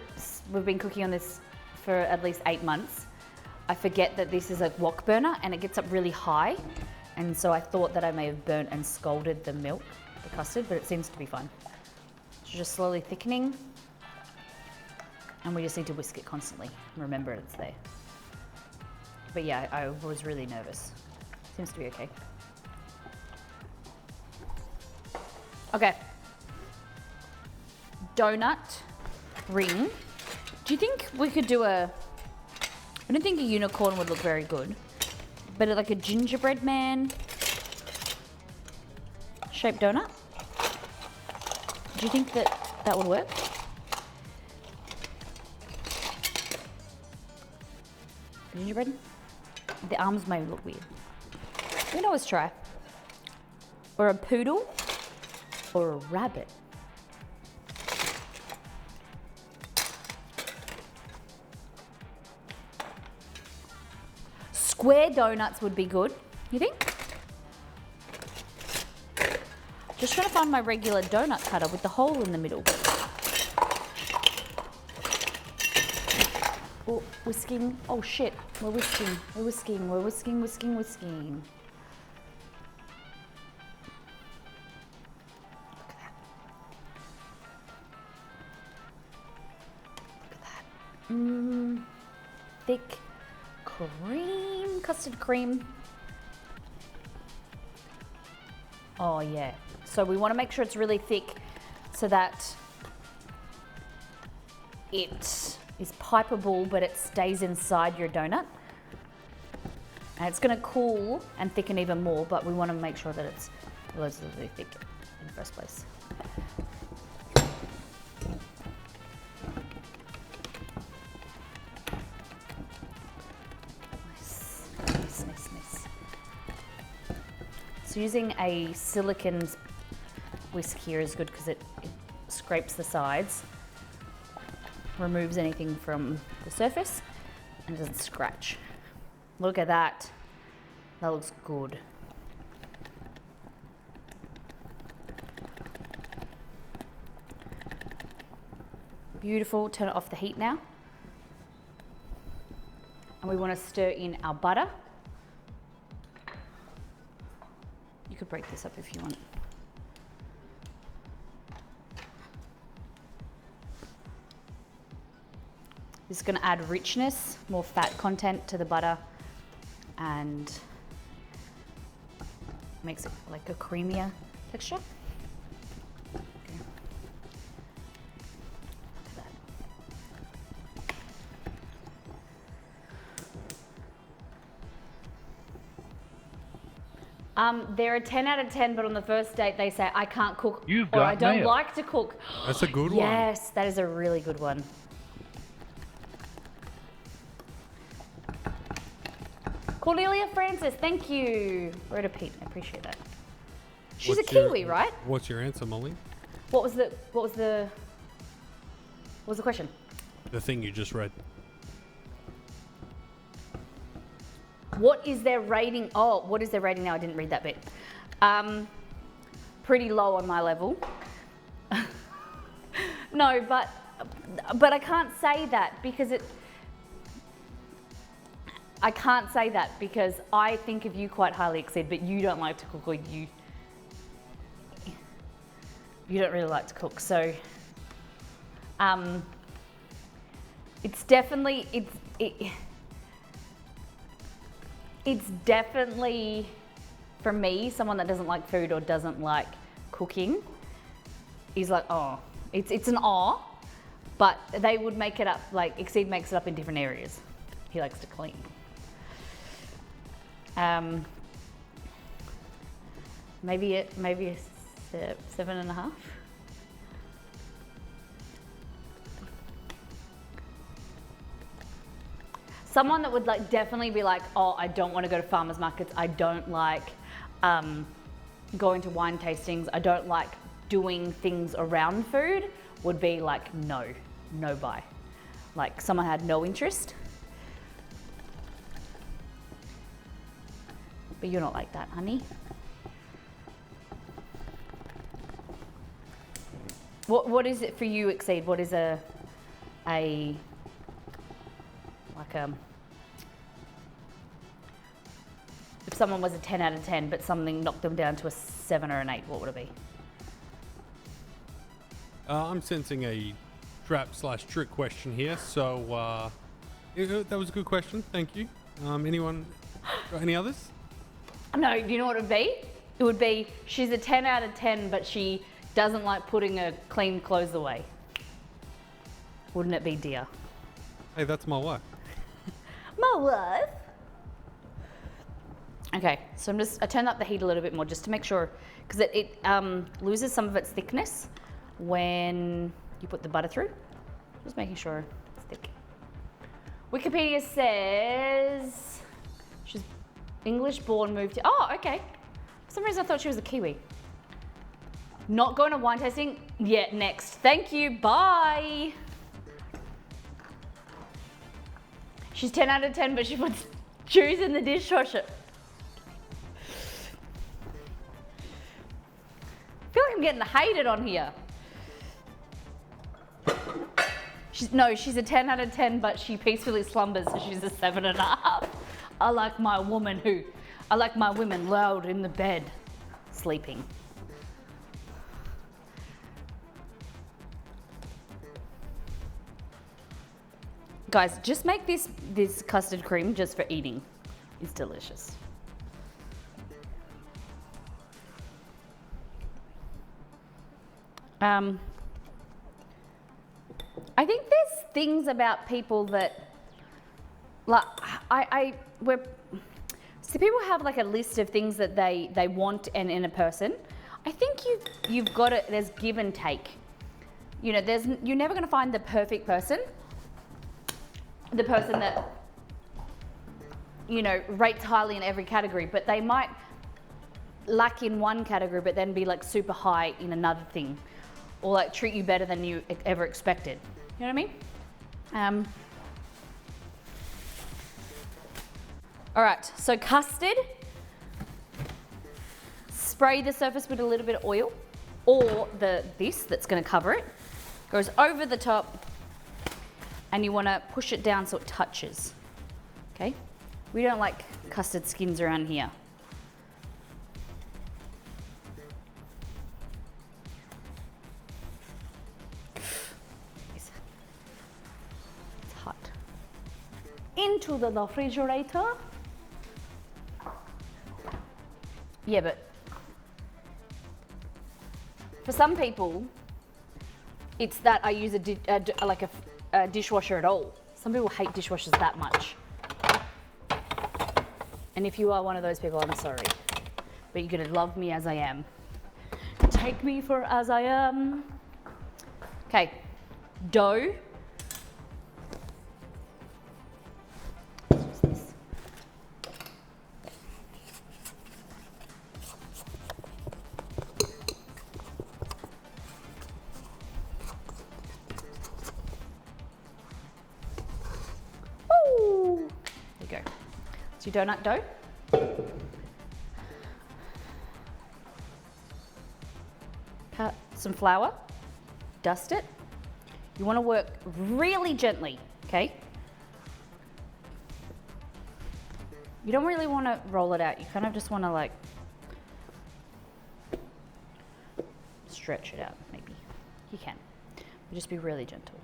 we've been cooking on this for at least 8 months, I forget that this is a wok burner and it gets up really high. And so I thought that I may have burnt and scalded the milk, the custard, but it seems to be fine. So just slowly thickening. And we just need to whisk it constantly. Remember it's there. But yeah, I was really nervous. Seems to be okay. Okay. Donut ring. Do you think we could do I don't think a unicorn would look very good, but like a gingerbread man shaped donut? Do you think that would work? Gingerbread? The arms may look weird. We can always try. Or a poodle, or a rabbit. Square donuts would be good, you think? Just trying to find my regular donut cutter with the hole in the middle. Oh, whisking. Oh shit, we're whisking. We're whisking. We're whisking, whisking, whisking. Look at that. Thick cream, custard cream. Oh yeah. So we want to make sure it's really thick so that it is pipeable, but it stays inside your donut. And it's going to cool and thicken even more, but we want to make sure that it's relatively thick in the first place. Nice. So using a silicone whisk here is good because it scrapes the sides, removes anything from the surface, and doesn't scratch. Look at that. That looks good. Beautiful. Turn it off the heat now. And we want to stir in our butter. You could break this up if you want. This is going to add richness, more fat content to the butter, and makes it like a creamier texture. Okay. Look at that. They're a 10 out of 10, but on the first date they say, I can't cook or I don't like to cook. That's a good one. Yes, that is a really good one. Cornelia Francis, thank you. Rhoda Pete, I appreciate that. She's a Kiwi, right? What's your answer, Molly? What was the question? The thing you just read. What is their rating? Oh, what is their rating now? I didn't read that bit. Pretty low on my level. No, but I can't say that because I can't say that because I think of you quite highly, Exceed, but you don't like to cook, or you don't really like to cook. So it's definitely it's definitely, for me, someone that doesn't like food or doesn't like cooking is like, oh, it's an awe, but they would make it up, like Exceed makes it up in different areas. He likes to clean. Maybe a 7.5. Someone that would like definitely be like, oh, I don't want to go to farmers markets. I don't like going to wine tastings. I don't like doing things around food. Would be like, no buy. Like someone had no interest. But you're not like that, honey. What is it for you, Exceed? What is if someone was a 10 out of 10, but something knocked them down to a 7 or an 8, what would it be? I'm sensing a trap/trick question here, so that was a good question. Thank you. Anyone got any others? No, do you know what it would be? It would be, she's a 10 out of 10, but she doesn't like putting her clean clothes away. Wouldn't it be, dear? Hey, that's my wife. My wife? Okay, so I turned up the heat a little bit more just to make sure, because it loses some of its thickness when you put the butter through. Just making sure it's thick. Wikipedia says she's English born, moved to, oh, okay. For some reason I thought she was a Kiwi. Not going to wine tasting? Yeah, next. Thank you, bye. She's 10 out of 10, but she puts Shoes in the dishwasher. I feel like I'm getting hated on here. She's a 10 out of 10, but she peacefully slumbers, so she's a 7.5. I like my women loud in the bed, sleeping. Guys, just make this custard cream just for eating. It's delicious. I think there's things about people that, like, so people have like a list of things that they want in a person. I think you've got it. There's give and take. You know, you're never going to find the perfect person. The person that, you know, rates highly in every category, but they might lack in one category, but then be like super high in another thing, or like treat you better than you ever expected. You know what I mean? All right, so custard. Spray the surface with a little bit of oil, or this that's going to cover it. Goes over the top. And you want to push it down so it touches, okay? We don't like custard skins around here. It's hot. Into the refrigerator. Yeah, but for some people, it's that I use a dishwasher at all. Some people hate dishwashers that much. And if you are one of those people, I'm sorry. But you're gonna love me as I am. Take me for as I am. Okay, dough. Your donut dough. Cut some flour, dust it. You want to work really gently, okay? You don't really want to roll it out. You kind of just want to like stretch it out, maybe. You can, but just be really gentle.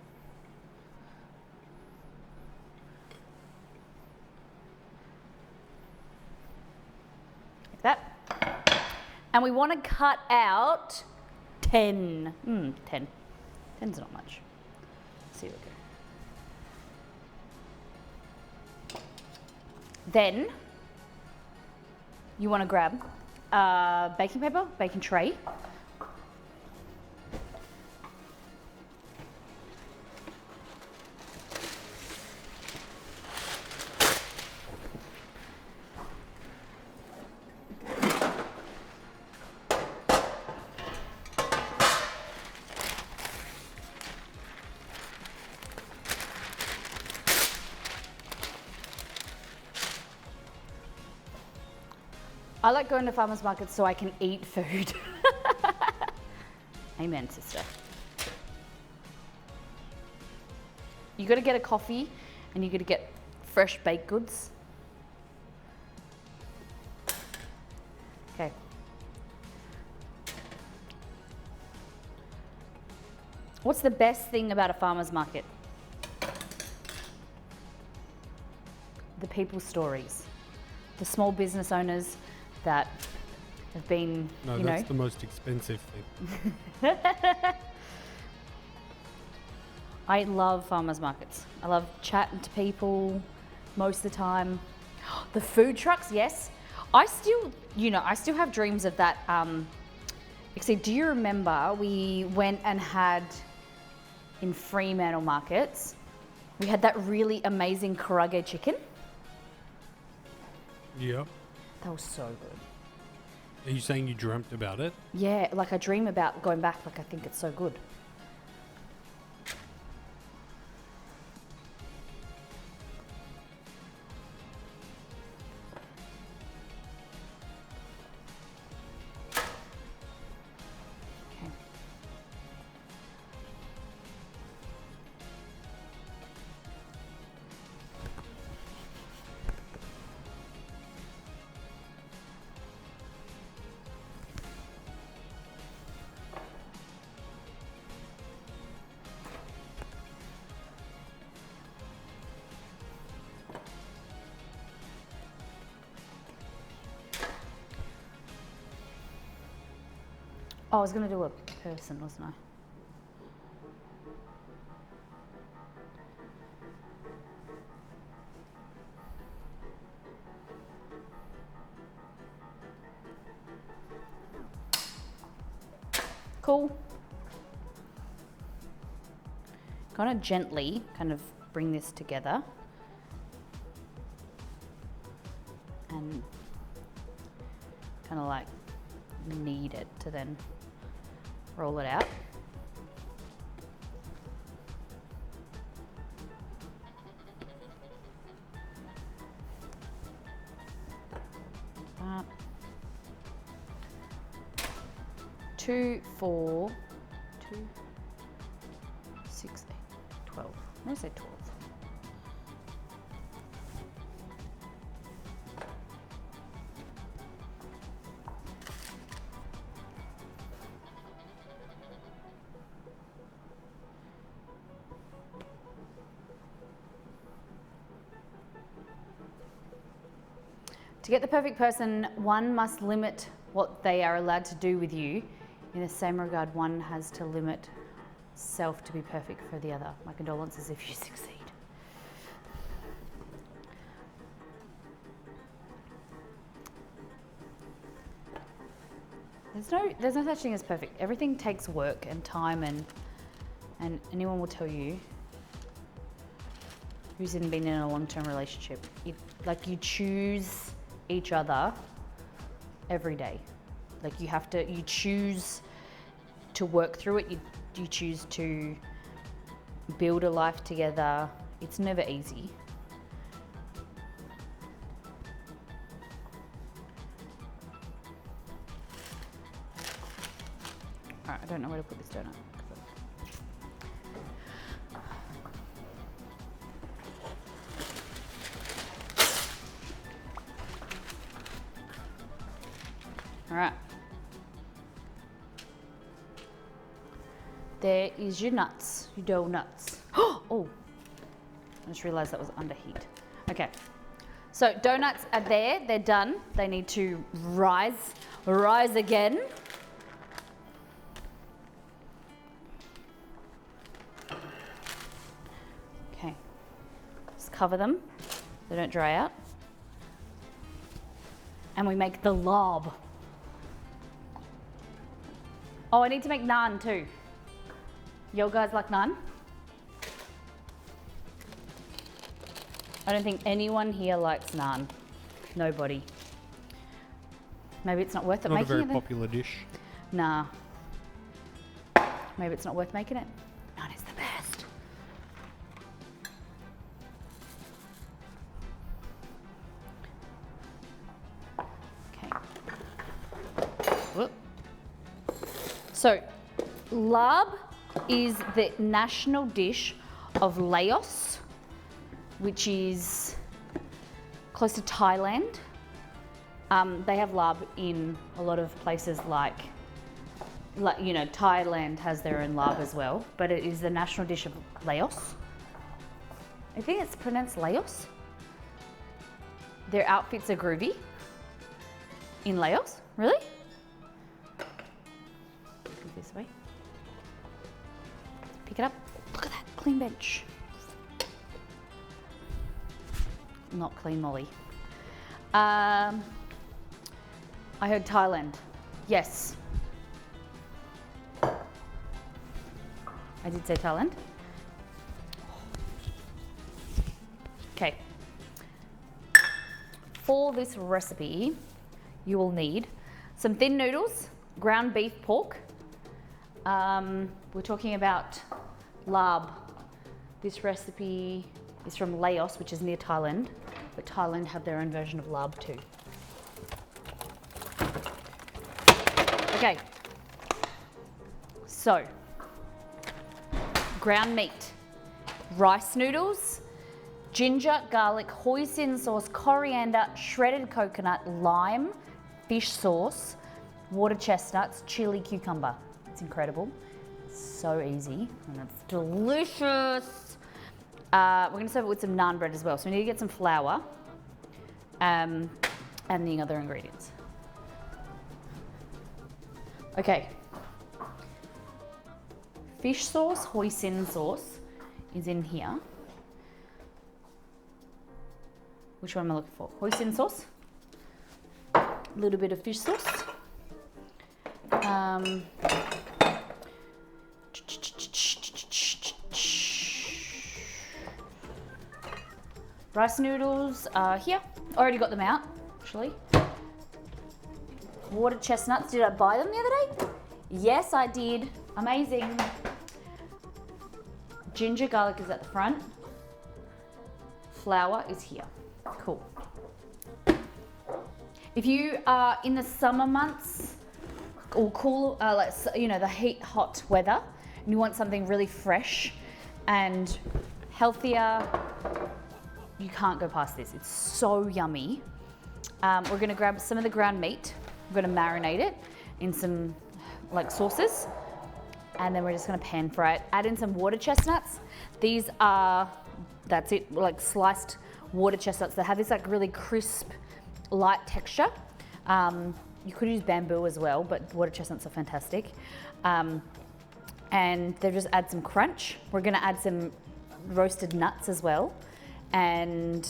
That. And we want to cut out 10. 10. 10's not much. Let's see what we go. Then you want to grab baking paper, baking tray. I like going to farmers markets so I can eat food. Amen, sister. You got to get a coffee and you got to get fresh baked goods. Okay. What's the best thing about a farmer's market? The people's stories. The small business owners that have been, no, you that's know. the most expensive thing. I love farmers markets. I love chatting to people most of the time. The food trucks, yes. I still have dreams of that. Actually, do you remember we went and had in Fremantle markets, we had that really amazing karaage chicken? Yeah. That was so good. Are you saying you dreamt about it? Yeah, like I dream about going back, like I think it's so good. Oh, I was going to do a person, wasn't I? Cool. Kind of gently kind of bring this together. And kind of like knead it to then roll it out. That. 2, 4, 2, 6, 8, 12. I'm going to say 12. To get the perfect person, one must limit what they are allowed to do with you. In the same regard, one has to limit self to be perfect for the other. My condolences if you succeed. There's no such thing as perfect. Everything takes work and time, and anyone will tell you who's been in a long-term relationship. You choose each other every day. Like you choose to work through it. You choose to build a life together. It's never easy. All right, I don't know where to put this donut. All right. There is your nuts, your donuts. Oh, I just realized that was under heat. Okay, so donuts are there, they're done. They need to rise again. Okay, just cover them, they don't dry out. And we make the lob. Oh, I need to make naan too. You guys like naan? I don't think anyone here likes naan. Nobody. Maybe it's not worth it Not a making very it then? popular dish. Nah. Maybe it's not worth making it. Naan is the best. Okay. Whoop. So, lab is the national dish of Laos, which is close to Thailand. They have lab in a lot of places like Thailand has their own lab as well, but it is the national dish of Laos. I think it's pronounced Laos. Their outfits are groovy in Laos. Really? This way. Pick it up. Look at that clean bench. Not clean, Molly. I heard Thailand. Yes. I did say Thailand. Okay. For this recipe, you will need some thin noodles, ground beef pork. We're talking about lab. This recipe is from Laos, which is near Thailand, but Thailand have their own version of lab too. Okay, so ground meat, rice noodles, ginger, garlic, hoisin sauce, coriander, shredded coconut, lime, fish sauce, water chestnuts, chili, cucumber. It's incredible. It's so easy and it's delicious. We're going to serve it with some naan bread as well. So we need to get some flour and the other ingredients. Okay, fish sauce, hoisin sauce, is in here. Which one am I looking for? Hoisin sauce. A little bit of fish sauce. Rice noodles are here. Already got them out, actually. Water chestnuts. Did I buy them the other day? Yes, I did. Amazing. Ginger garlic is at the front. Flour is here. Cool. If you are in the summer months or cool, like, you know, the heat, hot weather, and you want something really fresh and healthier, you can't go past this. It's so yummy. We're gonna grab some of the ground meat. We're gonna marinate it in some like sauces, and then we're just gonna pan fry it. Add in some water chestnuts. These are, that's it, like sliced water chestnuts that have this like really crisp, light texture. You could use bamboo as well, but water chestnuts are fantastic. And they just add some crunch. We're gonna add some roasted nuts as well, and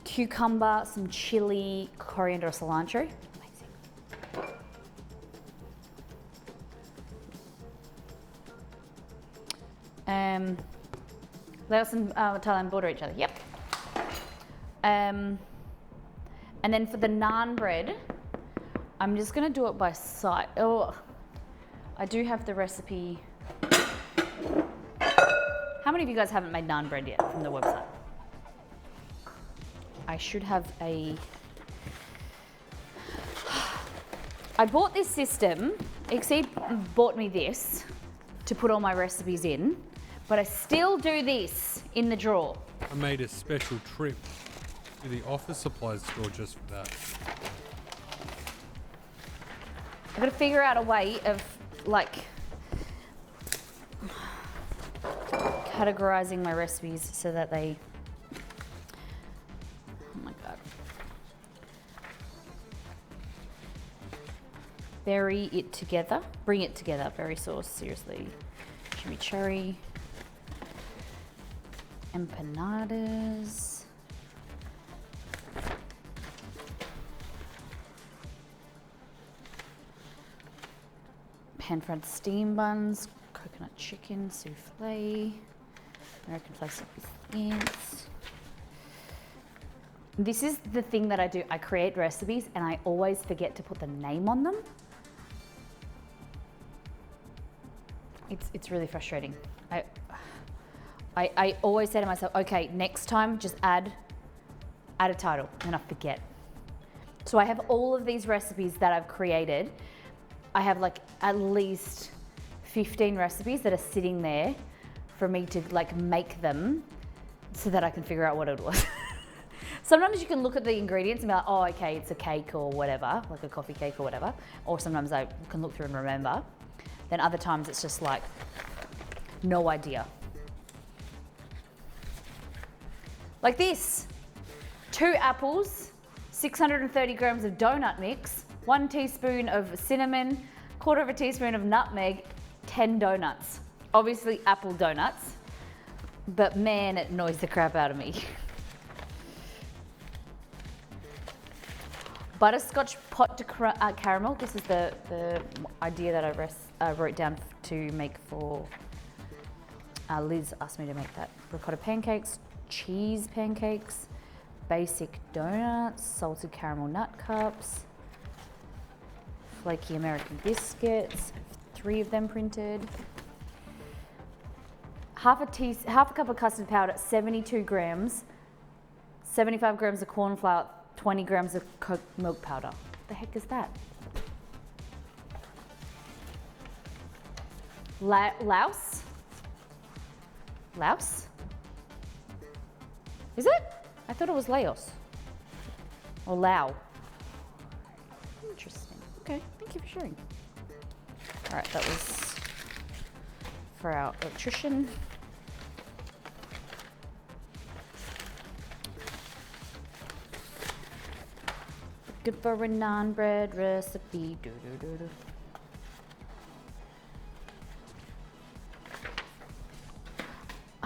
cucumber, some chili, coriander, cilantro. Amazing. Let us and Thailand border each other. Yep. And then for the naan bread, I'm just gonna do it by side. Oh, I do have the recipe. How many of you guys haven't made naan bread yet from the website? I should have a... I bought this system. Exceed bought me this to put all my recipes in, but I still do this in the drawer. I made a special trip to the office supplies store just for that. I've got to figure out a way of like categorizing my recipes so that they, oh my God. Bury it together, bring it together, berry sauce, seriously. Chimichurri, empanadas. Pan-fried steam buns, coconut chicken, souffle, American flax biscuits. This is the thing that I do. I create recipes and I always forget to put the name on them. It's really frustrating. I always say to myself, okay, next time just add a title, and I forget. So I have all of these recipes that I've created. I have like at least 15 recipes that are sitting there for me to like make them so that I can figure out what it was. Sometimes you can look at the ingredients and be like, oh, okay, it's a cake or whatever, like a coffee cake or whatever. Or sometimes I can look through and remember. Then other times it's just like, no idea. Like this, 2 apples, 630 grams of donut mix, 1 teaspoon of cinnamon, 1/4 teaspoon of nutmeg, 10 donuts. Obviously apple donuts, but man, it annoys the crap out of me. Butterscotch pot de caramel. This is the idea that I wrote down to make for, Liz asked me to make that. Ricotta pancakes, cheese pancakes, basic donuts, salted caramel nut cups, flaky American biscuits, 3 of them printed. Half a cup of custard powder, 72 grams, 75 grams of corn flour, 20 grams of milk powder. What the heck is that? Laos? Laos? Is it? I thought it was Laos. Or Lao. Interesting. Okay, thank you for sharing. All right, that was for our electrician. Good for a naan bread recipe.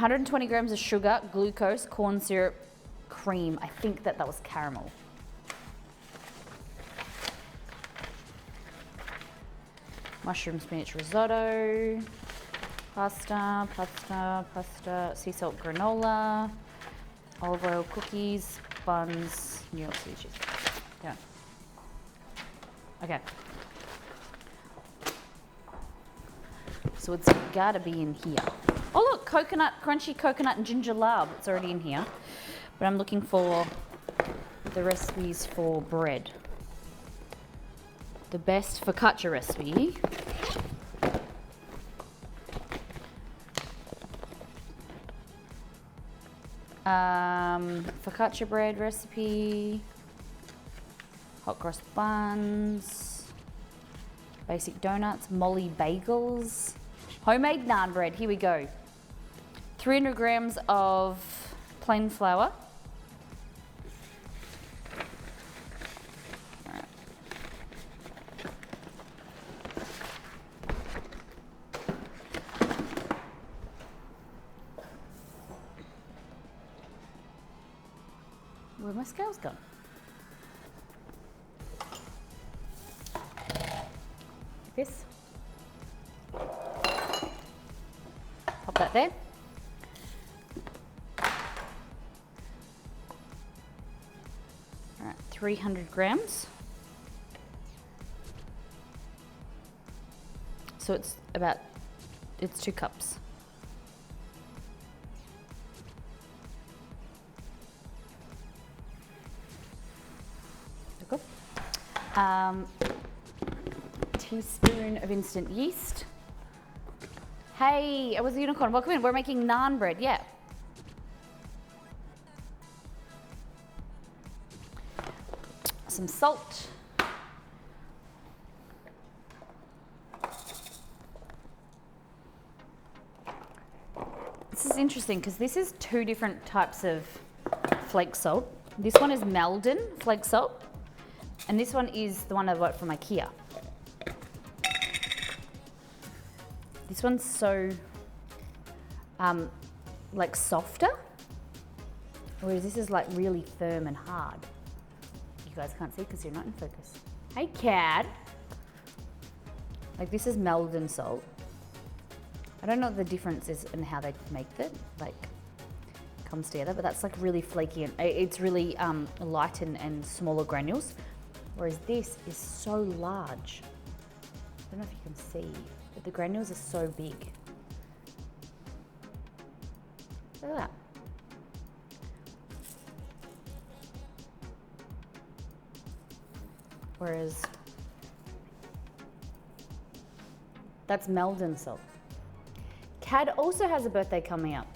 120 grams of sugar, glucose, corn syrup, cream. I think that was caramel. Mushroom spinach risotto, pasta, sea salt granola, olive oil cookies, buns, New York City cheese. Yeah. Okay. So it's gotta be in here. Oh look, crunchy coconut and ginger lard. It's already in here. But I'm looking for the recipes for bread. The best focaccia recipe. Focaccia bread recipe. Hot cross buns. Basic donuts. Molly bagels. Homemade naan bread. Here we go. 300 grams of plain flour. Where my scales gone? This. Pop that there. All right, 300 grams. So it's 2 cups. Teaspoon of instant yeast. Hey, I was a unicorn. Welcome in. We're making naan bread. Yeah. Some salt. This is interesting because this is 2 different types of flake salt. This one is Maldon flake salt, and this one is the one I bought from IKEA. This one's so, like softer, whereas this is like really firm and hard. You guys can't see because you're not in focus. Hey, Cad. Like this is Maldon salt. I don't know what the difference is in how they make it, like comes together, but that's like really flaky and it's really light and smaller granules, whereas this is so large. I don't know if you can see, but the granules are so big. Look at that. Whereas that's Maldon salt. Cad also has a birthday coming up.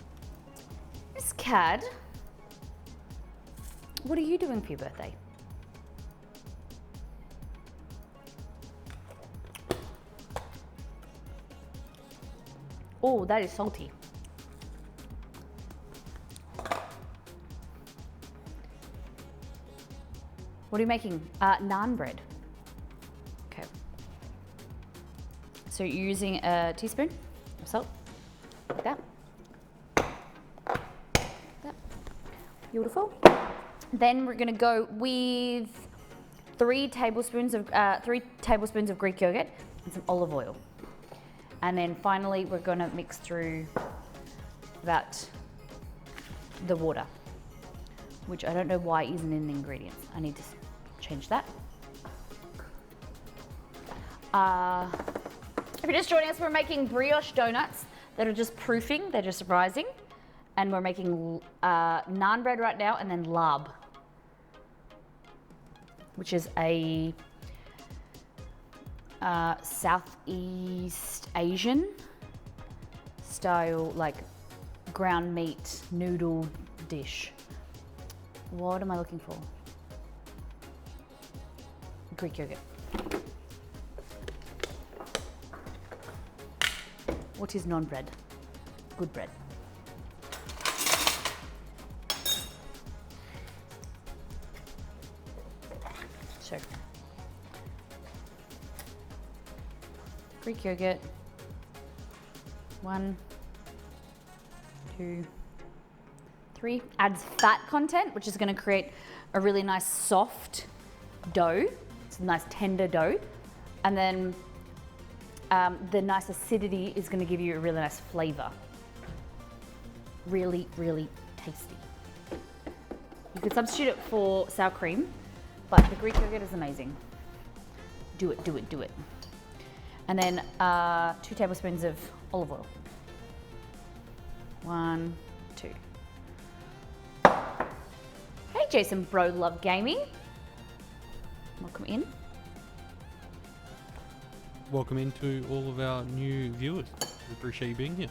Miss Cad, what are you doing for your birthday? Oh, that is salty. What are you making? Naan bread. Okay. So you're using a teaspoon of salt, like that. That. Beautiful. Then we're gonna go with 3 tablespoons of Greek yogurt and some olive oil. And then finally, we're gonna mix through the water, which I don't know why isn't in the ingredients. I need to change that. If you're just joining us, we're making brioche donuts that are just proofing, they're just rising. And we're making naan bread right now, and then lab, which is a Southeast Asian style, like ground meat noodle dish. What am I looking for? Greek yogurt. What is non-bread? Good bread. So, Greek yogurt, 1, 2, 3. Adds fat content, which is going to create a really nice soft dough. It's a nice tender dough. And then the nice acidity is going to give you a really nice flavor. Really, really tasty. You could substitute it for sour cream, but the Greek yogurt is amazing. Do it, do it, do it. And then 2 tablespoons of olive oil. 1, 2. Hey Jason Bro Love Gaming. Welcome in. Welcome into all of our new viewers. We appreciate you being here.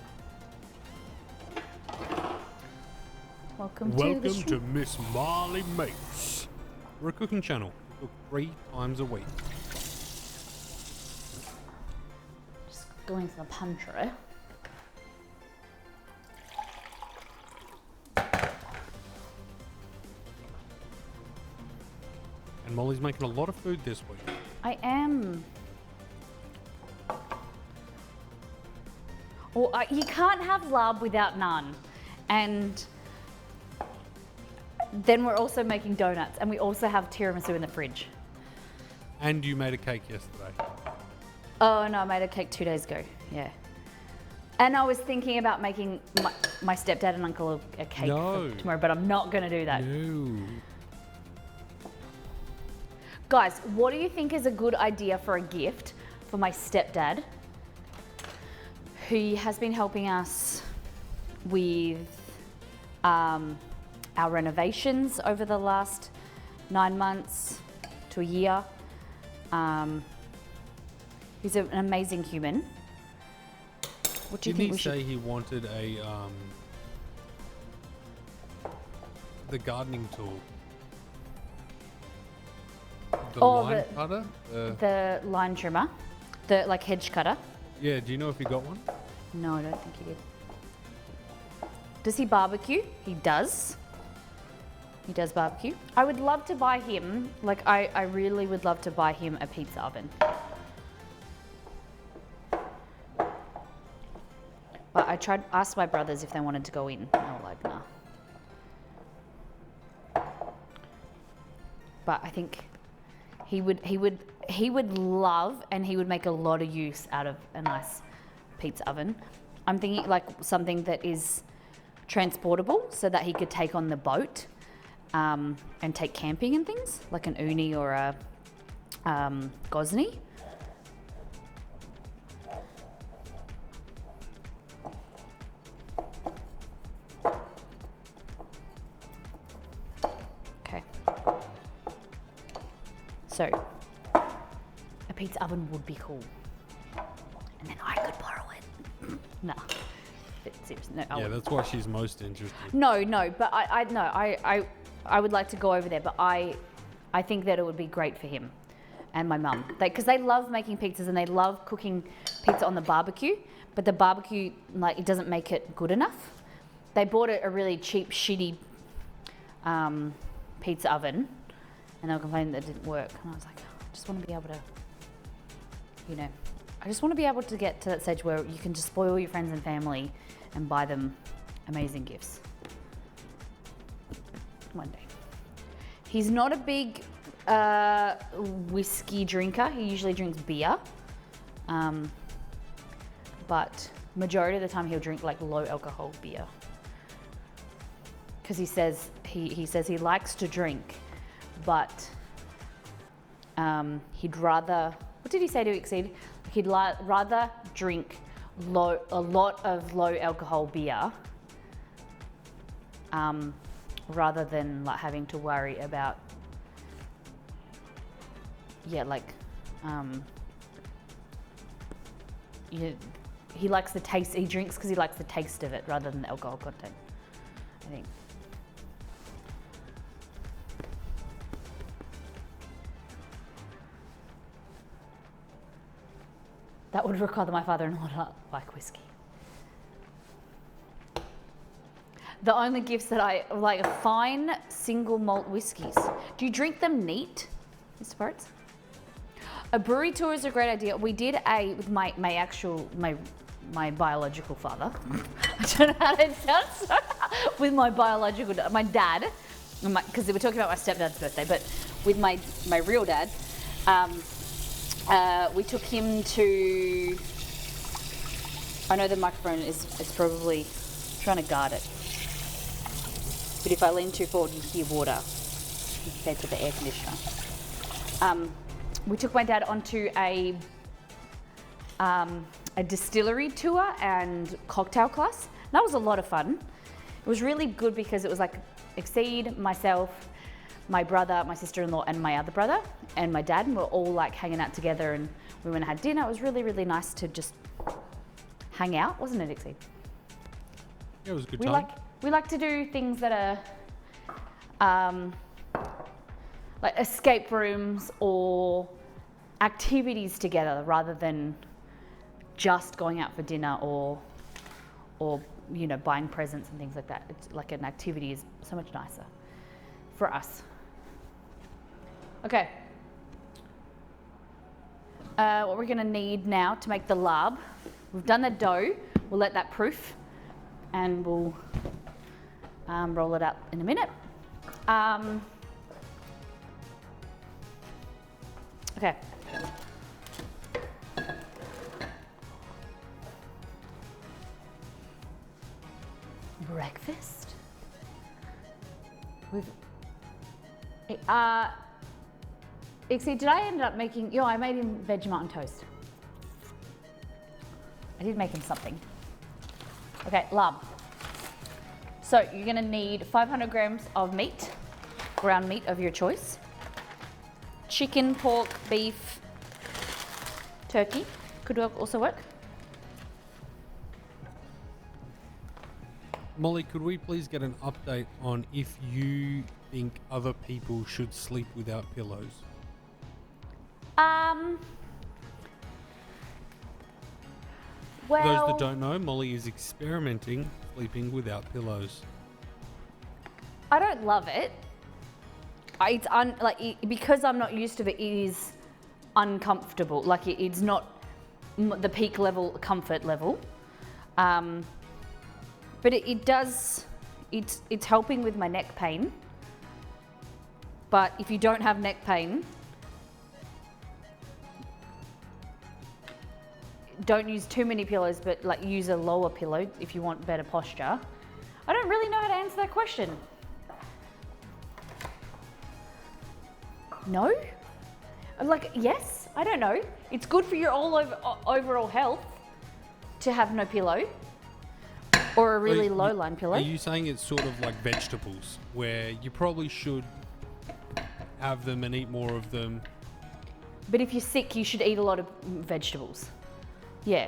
Welcome to Miss Marley Makes. We're a cooking channel. We cook 3 times a week. Just going to the pantry. And Molly's making a lot of food this week. I am. Well, you can't have lab without naan. And then we're also making donuts, and we also have tiramisu in the fridge. And you made a cake yesterday. Oh no, I made a cake 2 days ago. Yeah. And I was thinking about making my stepdad and uncle a cake for tomorrow, but I'm not going to do that. No. Guys, what do you think is a good idea for a gift for my stepdad, who has been helping us with our renovations over the last 9 months to a year? He's an amazing human. What do you think we should? Didn't he say he wanted the gardening tool? The line cutter? The line trimmer, the like hedge cutter. Yeah, do you know if he got one? No, I don't think he did. Does he barbecue? He does. He does barbecue. I would love to buy him, like I really would love to buy him a pizza oven. But I asked my brothers if they wanted to go in, and they were like, nah. But I think he would love, and he would make a lot of use out of a nice pizza oven. I'm thinking like something that is transportable, so that he could take on the boat and take camping and things, like an uni or a Gosney. Okay. So, a pizza oven would be cool. And then I could borrow it. No. But seriously, no. Yeah, wouldn't. that's why she's most interested. No, but I would like to go over there, but I think that it would be great for him and my mum. Because they love making pizzas and they love cooking pizza on the barbecue, but the barbecue, like, it doesn't make it good enough. They bought a really cheap, shitty pizza oven, and they were complaining that it didn't work. And I was like, I just want to be able to, I just want to be able to get to that stage where you can just spoil your friends and family and buy them amazing gifts. One day. He's not a big whiskey drinker. He usually drinks beer. But majority of the time he'll drink like low alcohol beer. Because he says he likes to drink, but he'd rather, what did he say to Exceed? He'd rather drink a lot of low alcohol beer rather than like having to worry about, he likes the taste, he drinks because he likes the taste of it rather than the alcohol content, I think. That would require my father-in-law to like whiskey. The only gifts that I like are fine single malt whiskies. Do you drink them neat, Mr. Parrots? A brewery tour is a great idea. We did with my my biological father. I don't know how that sounds. With my biological dad, my dad, because we were talking about my stepdad's birthday, but with my real dad, we took him to. I know the microphone is probably trying to guard it, but if I lean too forward, you hear water compared to the air conditioner. We took my dad onto a distillery tour and cocktail class. That was a lot of fun. It was really good because it was like Exceed, myself, my brother, my sister-in-law, and my other brother, and my dad, and we were all like hanging out together, and we went and had dinner. It was really, really nice to just hang out, wasn't it, Exceed? Yeah, it was a good time. We like to do things that are like escape rooms or activities together rather than just going out for dinner or you know, buying presents and things like that. It's like an activity is so much nicer for us. Okay. What we're gonna need now to make the lab, we've done the dough, we'll let that proof and we'll roll it out in a minute. Okay. Breakfast? Exceed, did I end up making, I made him Vegemite and toast. I did make him something. Okay, lab. So you're gonna need 500 grams of meat, ground meat of your choice. Chicken, pork, beef, turkey could also work. Molly, could we please get an update on if you think other people should sleep without pillows? For those that don't know, Molly is experimenting sleeping without pillows. I don't love it. Because I'm not used to it, it is uncomfortable. Like it's not the peak level comfort level. But it's helping with my neck pain. But if you don't have neck pain, don't use too many pillows, but like use a lower pillow if you want better posture. I don't really know how to answer that question. No? Like, yes, I don't know. It's good for your overall health to have no pillow. Or a really low-lying pillow. Are you saying it's sort of like vegetables, where you probably should have them and eat more of them? But if you're sick, you should eat a lot of vegetables. Yeah.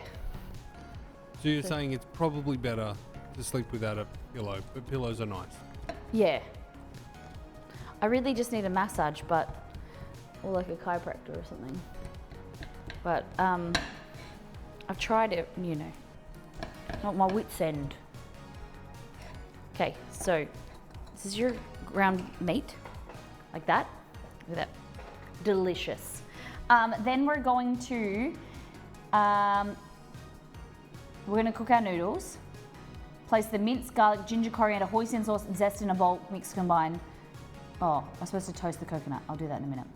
So you're saying it's probably better to sleep without a pillow, but pillows are nice? Yeah. I really just need a massage, or like a chiropractor or something. But I've tried it, not my wit's end. Okay, so this is your ground meat, like that. Look at that, delicious. Then we're going to cook our noodles. Place the minced garlic, ginger, coriander, hoisin sauce, and zest in a bowl. Mix, combine. Oh, I'm supposed to toast the coconut. I'll do that in a minute.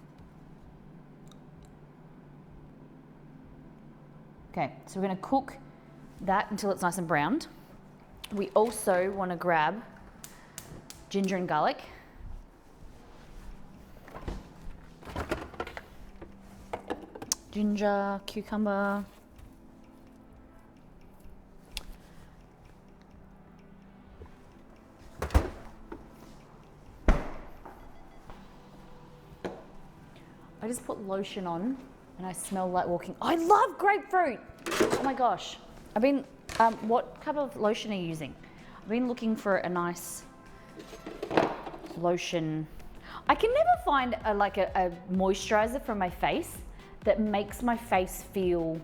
Okay, so we're going to cook that until it's nice and browned. We also want to grab ginger and garlic. Ginger, cucumber. I just put lotion on and I smell like walking. I love grapefruit. Oh my gosh. I've been, what type of lotion are you using? I've been looking for a nice lotion. I can never find a moisturizer for my face that makes my face feel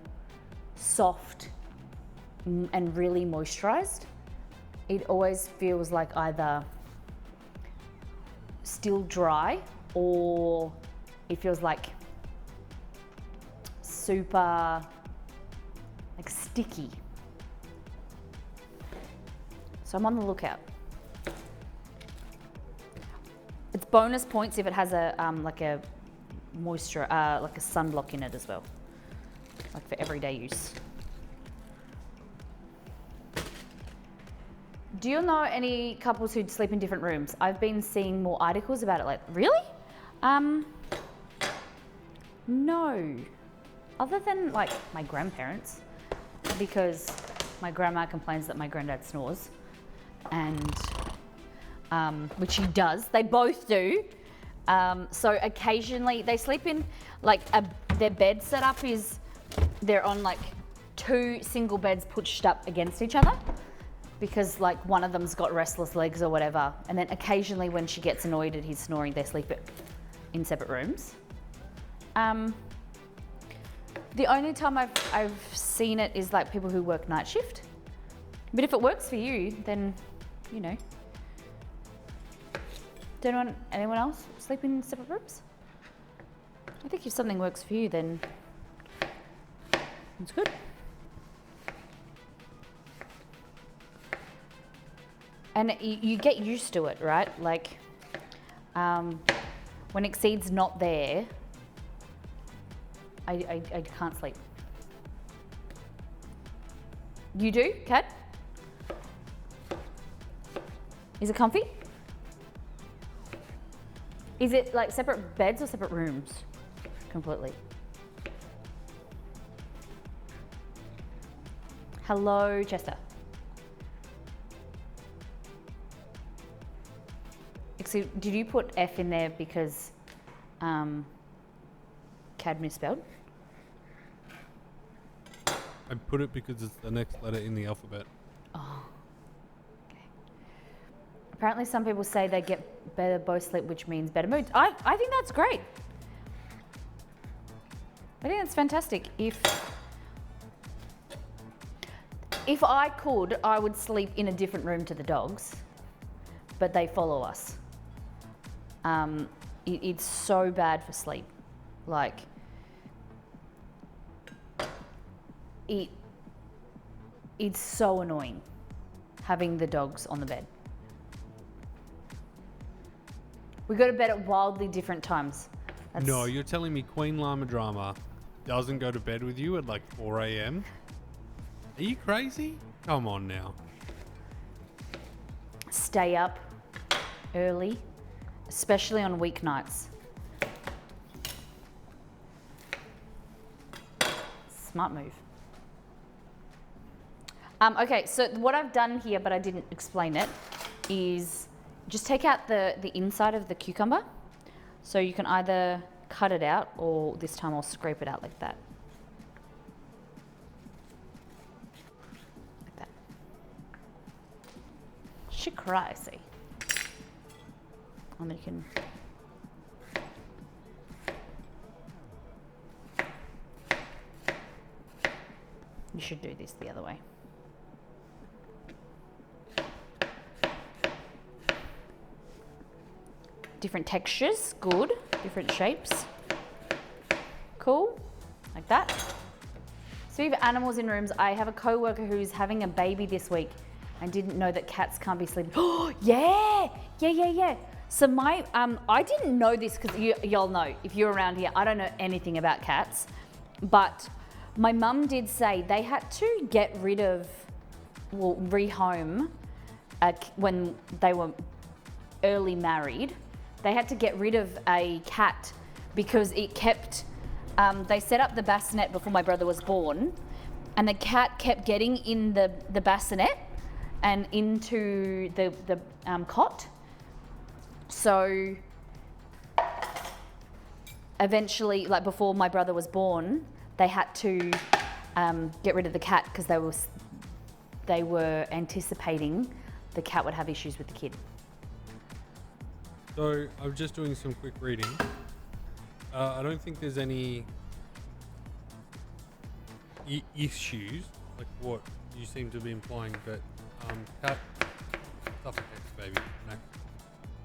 soft and really moisturized. It always feels like either still dry or it feels like super sticky. So I'm on the lookout. It's bonus points if it has a like a moisture, like a sunblock in it as well, like for everyday use. Do you know any couples who'd sleep in different rooms? I've been seeing more articles about it. Like, really? No. Other than like my grandparents, because my grandma complains that my granddad snores, and which he does. They both do. So occasionally they sleep in like their bed setup is they're on like 2 single beds pushed up against each other, because like one of them's got restless legs or whatever, and then occasionally when she gets annoyed at his snoring, they sleep in separate rooms. The only time I've seen it is like people who work night shift, but if it works for you, then you know. Does anyone else sleep in separate rooms? I think if something works for you, then it's good. And you get used to it, right? Like, when Exceed's not there, I can't sleep. You do, Kat? Is it comfy? Is it like separate beds or separate rooms? Completely. Hello, Chester. Did you put F in there because Cad misspelled? I put it because it's the next letter in the alphabet. Oh. Okay. Apparently some people say they get better both sleep, which means better moods. I think that's great. I think that's fantastic. If I could, I would sleep in a different room to the dogs, but they follow us. It's so bad for sleep. Like, it's so annoying having the dogs on the bed. We go to bed at wildly different times. No, you're telling me Queen Llama Drama doesn't go to bed with you at like 4 a.m.? Are you crazy? Come on now. Stay up early, especially on weeknights. Smart move. Okay, so what I've done here, but I didn't explain it, is just take out the inside of the cucumber. So you can either cut it out, or this time I'll scrape it out like that. Like that. Shit crazy. And then you can... You should do this the other way. Different textures, good. Different shapes. Cool, like that. Speaking of animals in rooms, I have a co-worker who's having a baby this week and didn't know that cats can't be sleeping. Oh, yeah. So I didn't know this, because y'all know, if you're around here, I don't know anything about cats, but my mum did say they had to get rid of, well, rehome when they were early married. They had to get rid of a cat because it kept, they set up the bassinet before my brother was born, and the cat kept getting in the bassinet and into the cot. So eventually, like before my brother was born, they had to get rid of the cat because they were anticipating the cat would have issues with the kid. So I was just doing some quick reading. I don't think there's any issues like what you seem to be implying, but cat suffocates baby. No.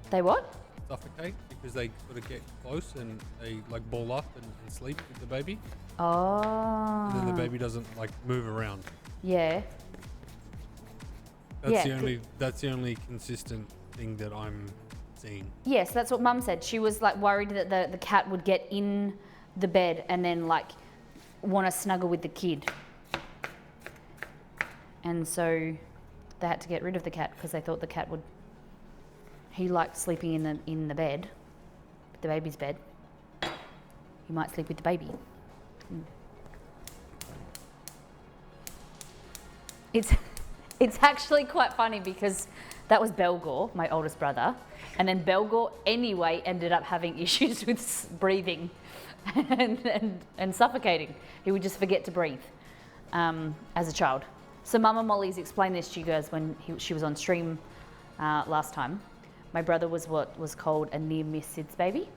They what? Suffocate because they sort of get close and they like ball up and sleep with the baby. Oh. And then the baby doesn't like move around. Yeah. That's Yeah, the good. only. That's the only consistent thing that I'm seeing. Yes, that's what Mum said. She was like worried that the cat would get in the bed and then like want to snuggle with the kid. And so they had to get rid of the cat because they thought the cat would. He liked sleeping in the bed, the baby's bed. He might sleep with the baby. It's actually quite funny because that was Belgor, my oldest brother, and then Belgor anyway ended up having issues with breathing and suffocating. He would just forget to breathe as a child. So Mama Molly's explained this to you guys when she was on stream last time. My brother was what was called a near-miss SIDS baby,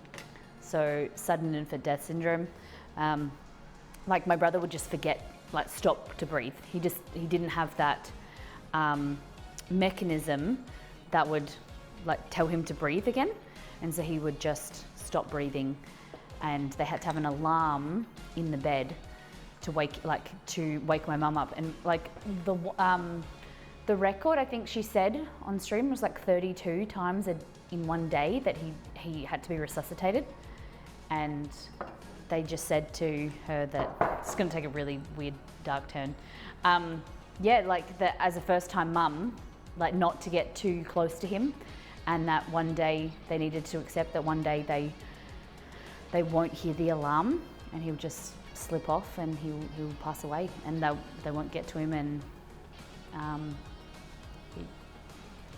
so sudden infant death syndrome. Like my brother would just forget, like stop to breathe. He didn't have that mechanism that would like tell him to breathe again, and so he would just stop breathing, and they had to have an alarm in the bed to wake my mum up. And like the record, I think she said on stream, was like 32 times in one day that he had to be resuscitated, and they just said to her that it's going to take a really weird dark turn. Yeah, like that as a first-time mum, like not to get too close to him, and that one day they needed to accept that one day they won't hear the alarm and he'll just slip off and he'll pass away, and they won't get to him, and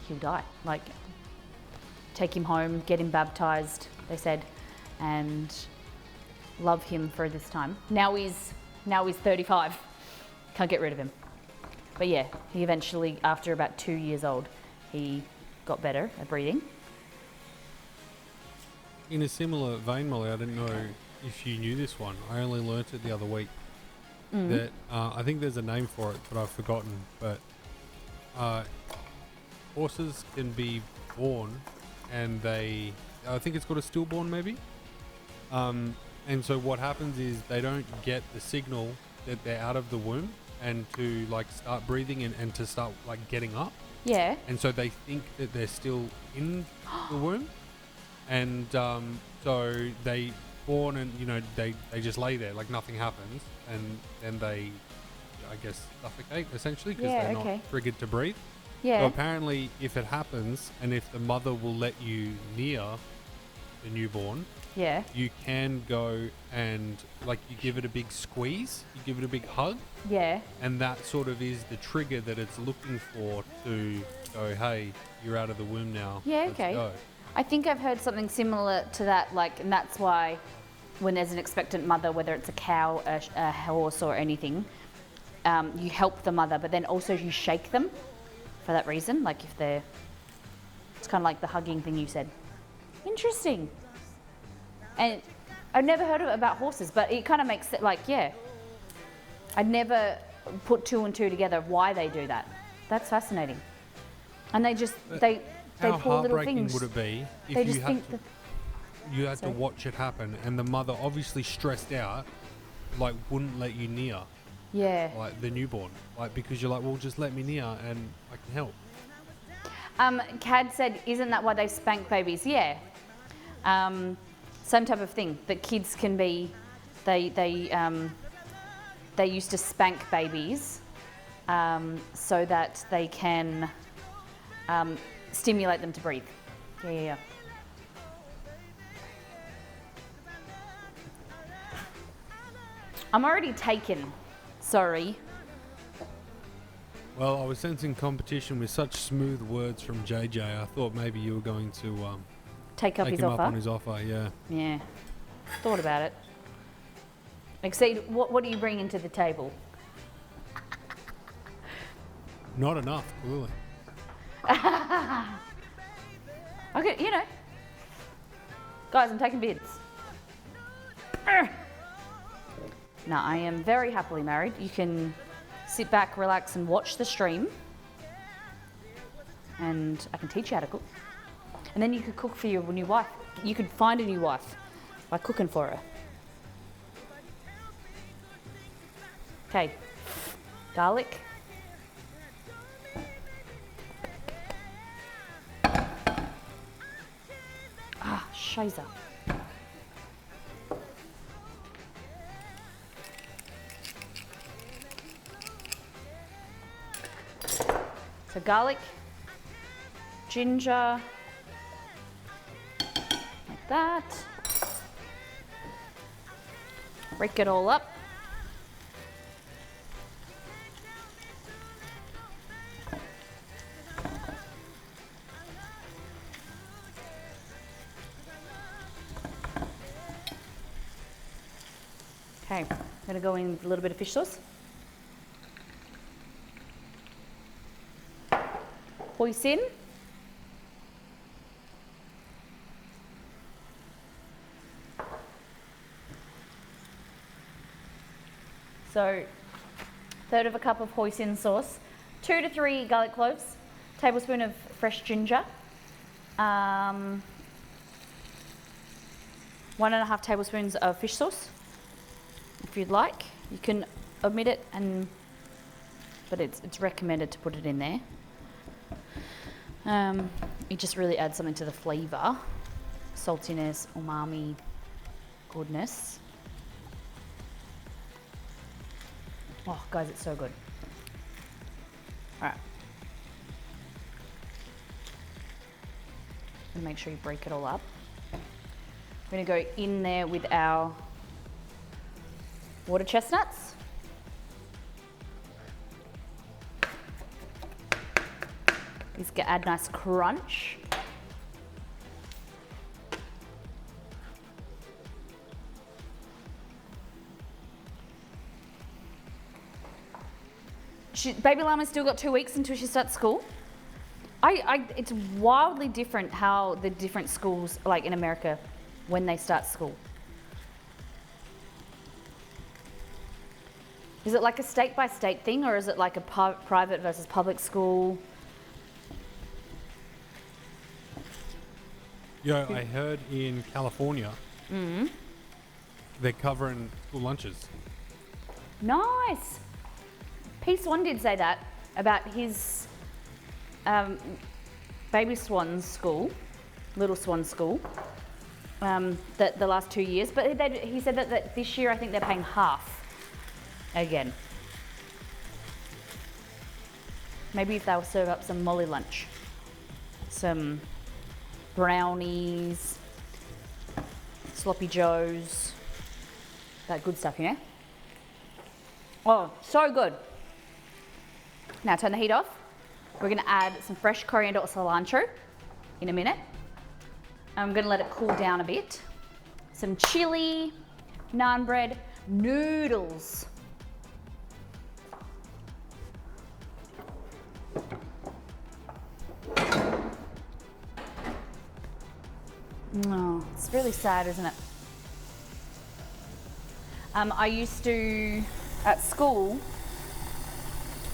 he'll die. Like take him home, get him baptized, they said, and love him for this time. Now he's 35. Can't get rid of him. But yeah, he eventually, after about 2 years old, he got better at breathing. In a similar vein, Molly, I didn't know if you knew this one. I only learnt it the other week. That I think there's a name for it, but I've forgotten. But horses can be born, and I think it's called a stillborn, maybe. And so what happens is they don't get the signal that they're out of the womb and to like start breathing and to start like getting up. Yeah. And so they think that they're still in the womb, and so they born, and they just lay there like nothing happens, and then they, I guess, suffocate essentially because Yeah, they're okay. not triggered to breathe. Yeah. So apparently, if it happens, and if the mother will let you near the newborn, Yeah. you can go and like you give it a big squeeze, you give it a big hug, Yeah. and that sort of is the trigger that it's looking for to go, hey, you're out of the womb now. Yeah, let's okay. go. I think I've heard something similar to that, like, and that's why when there's an expectant mother, whether it's a cow, a horse, or anything, you help the mother, but then also you shake them for that reason. Like if they're, it's kind of like the hugging thing you said. Interesting. And I've never heard of it about horses, but it kind of makes it like, yeah. I'd never put two and two together of why they do that. That's fascinating. And they just, they How pull little heartbreaking things. would it be They if just you had think to, that, you had to Sorry. watch it happen, and the mother, obviously stressed out, like wouldn't let you near yeah. like the newborn, like because you're like, well, just let me near and I can help. Cad said, isn't that why they spank babies? Yeah. Same type of thing. That kids can be, they used to spank babies so that they can stimulate them to breathe. Yeah. I'm already taken. Sorry. Well, I was sensing competition with such smooth words from JJ. I thought maybe you were going to Take up take his him offer. up on his offer. Yeah. Yeah. Thought about it. Exceed, what do you bring into the table? Not enough, clearly. Okay, guys, I'm taking bids. Now, I am very happily married. You can sit back, relax, and watch the stream. And I can teach you how to cook. And then you could cook for your new wife. You could find a new wife by cooking for her. Okay, garlic. Scheiße. So garlic, ginger, like that. Break it all up. Okay, I'm gonna go in with a little bit of fish sauce. Hoisin. So, third of a cup of hoisin sauce, 2 to 3 garlic cloves, tablespoon of fresh ginger, 1.5 tablespoons of fish sauce. If you'd like, you can omit it, but it's recommended to put it in there. It just really adds something to the flavour, saltiness, umami, goodness. Oh, guys, it's so good. All right. And make sure you break it all up. We're going to go in there with our water chestnuts. These add nice crunch. Baby Llama's still got 2 weeks until she starts school. It's wildly different how the different schools, like in America, when they start school. Is it like a state by state thing, or is it like a private versus public school? Yeah, I heard in California, they're covering school lunches. Nice. Peace One did say that about his baby swan school, little swan school, that the last 2 years. But he said that this year I think they're paying half again. Maybe if they'll serve up some Molly lunch, some brownies, sloppy joes, that good stuff, you know? Oh, so good. Now turn the heat off. We're gonna add some fresh coriander or cilantro in a minute. I'm gonna let it cool down a bit. Some chili, naan bread, noodles. Oh, it's really sad, isn't it? I used to, at school,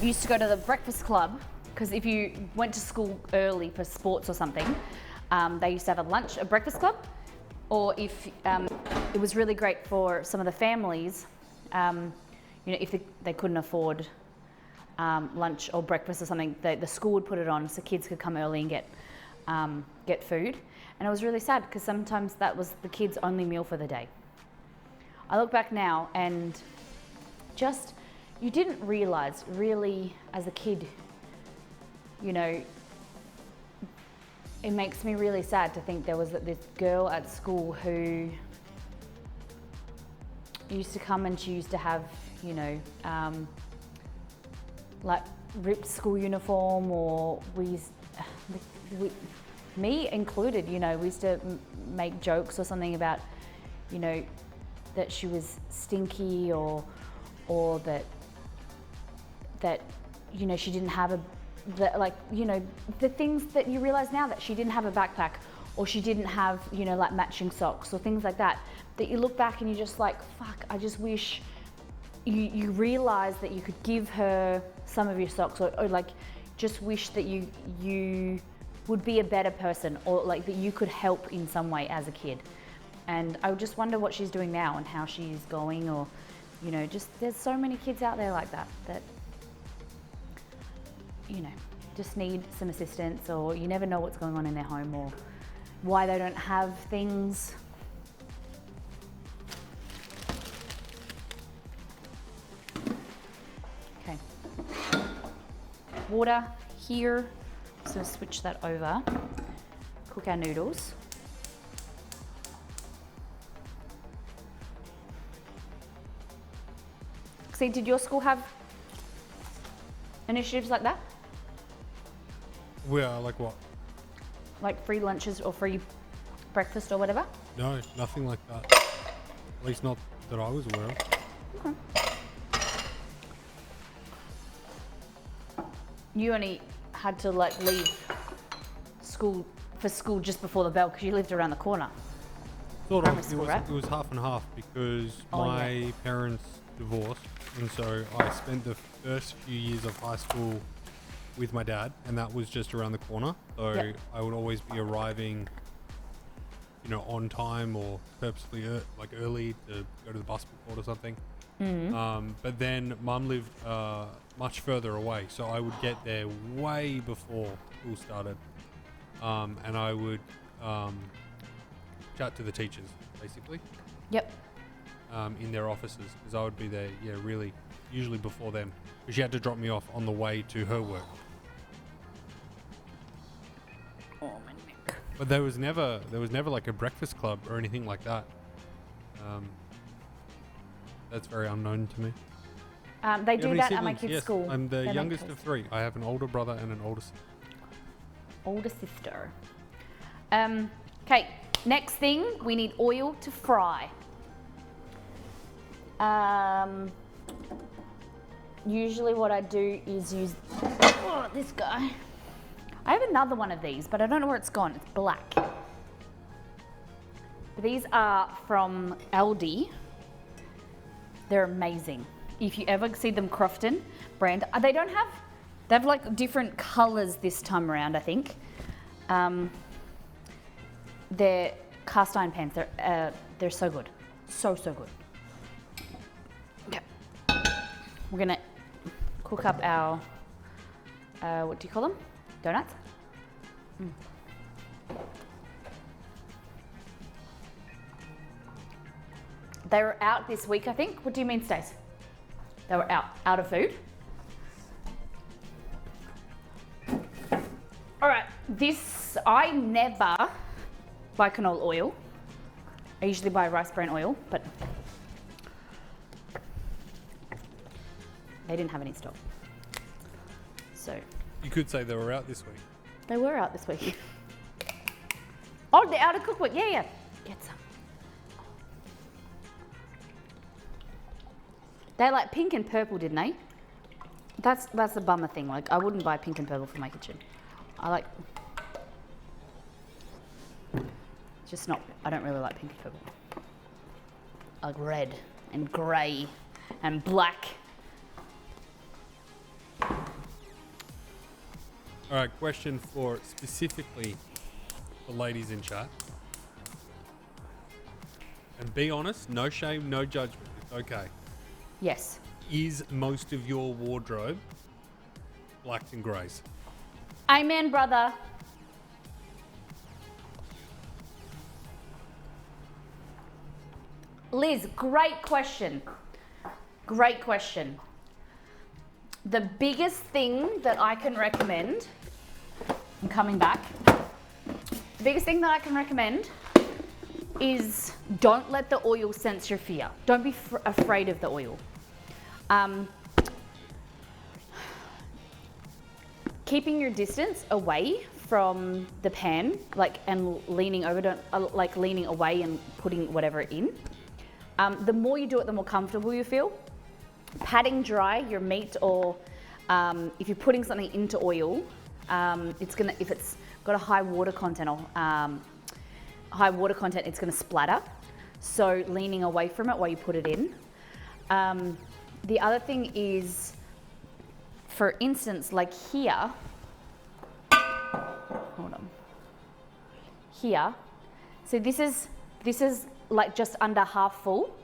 I used to go to the breakfast club, because if you went to school early for sports or something, they used to have a breakfast club, or if it was really great for some of the families, if they couldn't afford lunch or breakfast or something, the school would put it on so kids could come early and get food. And it was really sad because sometimes that was the kids' only meal for the day. I look back now and just, you didn't realize really as a kid, it makes me really sad to think there was this girl at school who used to come and she used to have, like ripped school uniform, or me included, we used to make jokes or something about, that she was stinky or that she didn't have the things that you realize now, that she didn't have a backpack, or she didn't have, like matching socks or things like that, that you look back and you're just like, fuck, I just wish you realize that you could give her some of your socks, or like just wish that you would be a better person, or like that you could help in some way as a kid. And I would just wonder what she's doing now and how she's going, or, just there's so many kids out there like that, just need some assistance, or you never know what's going on in their home, or, why they don't have things. Okay. Water here. So switch that over. Cook our noodles. See, did your school have initiatives like that? Like what? Like free lunches or free breakfast or whatever? No, nothing like that. At least not that I was aware of. Okay. You only had to like leave school for school just before the bell because you lived around the corner. Sort Primary of. school, right? It was half and half because Oh, my yeah. parents divorced, and so I spent the first few years of high school with my dad, and that was just around the corner. So Yep. I would always be arriving, on time or purposely early to go to the basketball court or something. But then Mum lived much further away, so I would get there way before school started, and I would chat to the teachers basically Yep. in their offices, because I would be there, really, usually before them, because she had to drop me off on the way to her work. Oh, my neck. But there was never like a breakfast club or anything like that. That's very unknown to me. They You have do any that at my siblings? kids' Yes, school. I'm the They make youngest of toast. 3. I have an older brother and an older sister. Older sister. Okay, next thing, we need oil to fry. Usually what I do is use this guy. I have another one of these, but I don't know where it's gone. It's black. But these are from Aldi. They're amazing. If you ever see them Crofton brand, they have like different colors this time around, I think. They're cast iron pans. They're so good. So good. Okay. We're gonna cook up our, what do you call them? Donuts? They were out this week, I think. What do you mean, Stace? They were out of food. All right, I never buy canola oil. I usually buy rice bran oil, but they didn't have any stock. So You could say they were out this week. they were out this week. Oh, they're out of cookbook. Yeah. Get some. They like pink and purple, didn't they? That's the bummer thing. Like, I wouldn't buy pink and purple for my kitchen. I don't really like pink and purple. I like red and grey and black. All right, question for specifically the ladies in chat. And be honest, no shame, no judgment. It's okay. Yes. Is most of your wardrobe blacks and greys? Amen, brother. Liz, great question. Great question. The biggest thing that I can recommend, I'm coming back. The biggest thing that I can recommend is don't let the oil sense your fear. Don't be afraid of the oil. Keeping your distance away from the pan, and leaning over, don't leaning away and putting whatever in. The more you do it, the more comfortable you feel. Patting dry your meat, or if you're putting something into oil, if it's got a high water content it's gonna splatter. So leaning away from it while you put it in. The other thing is, for instance, like here, hold on. Here, so this is like just under half full.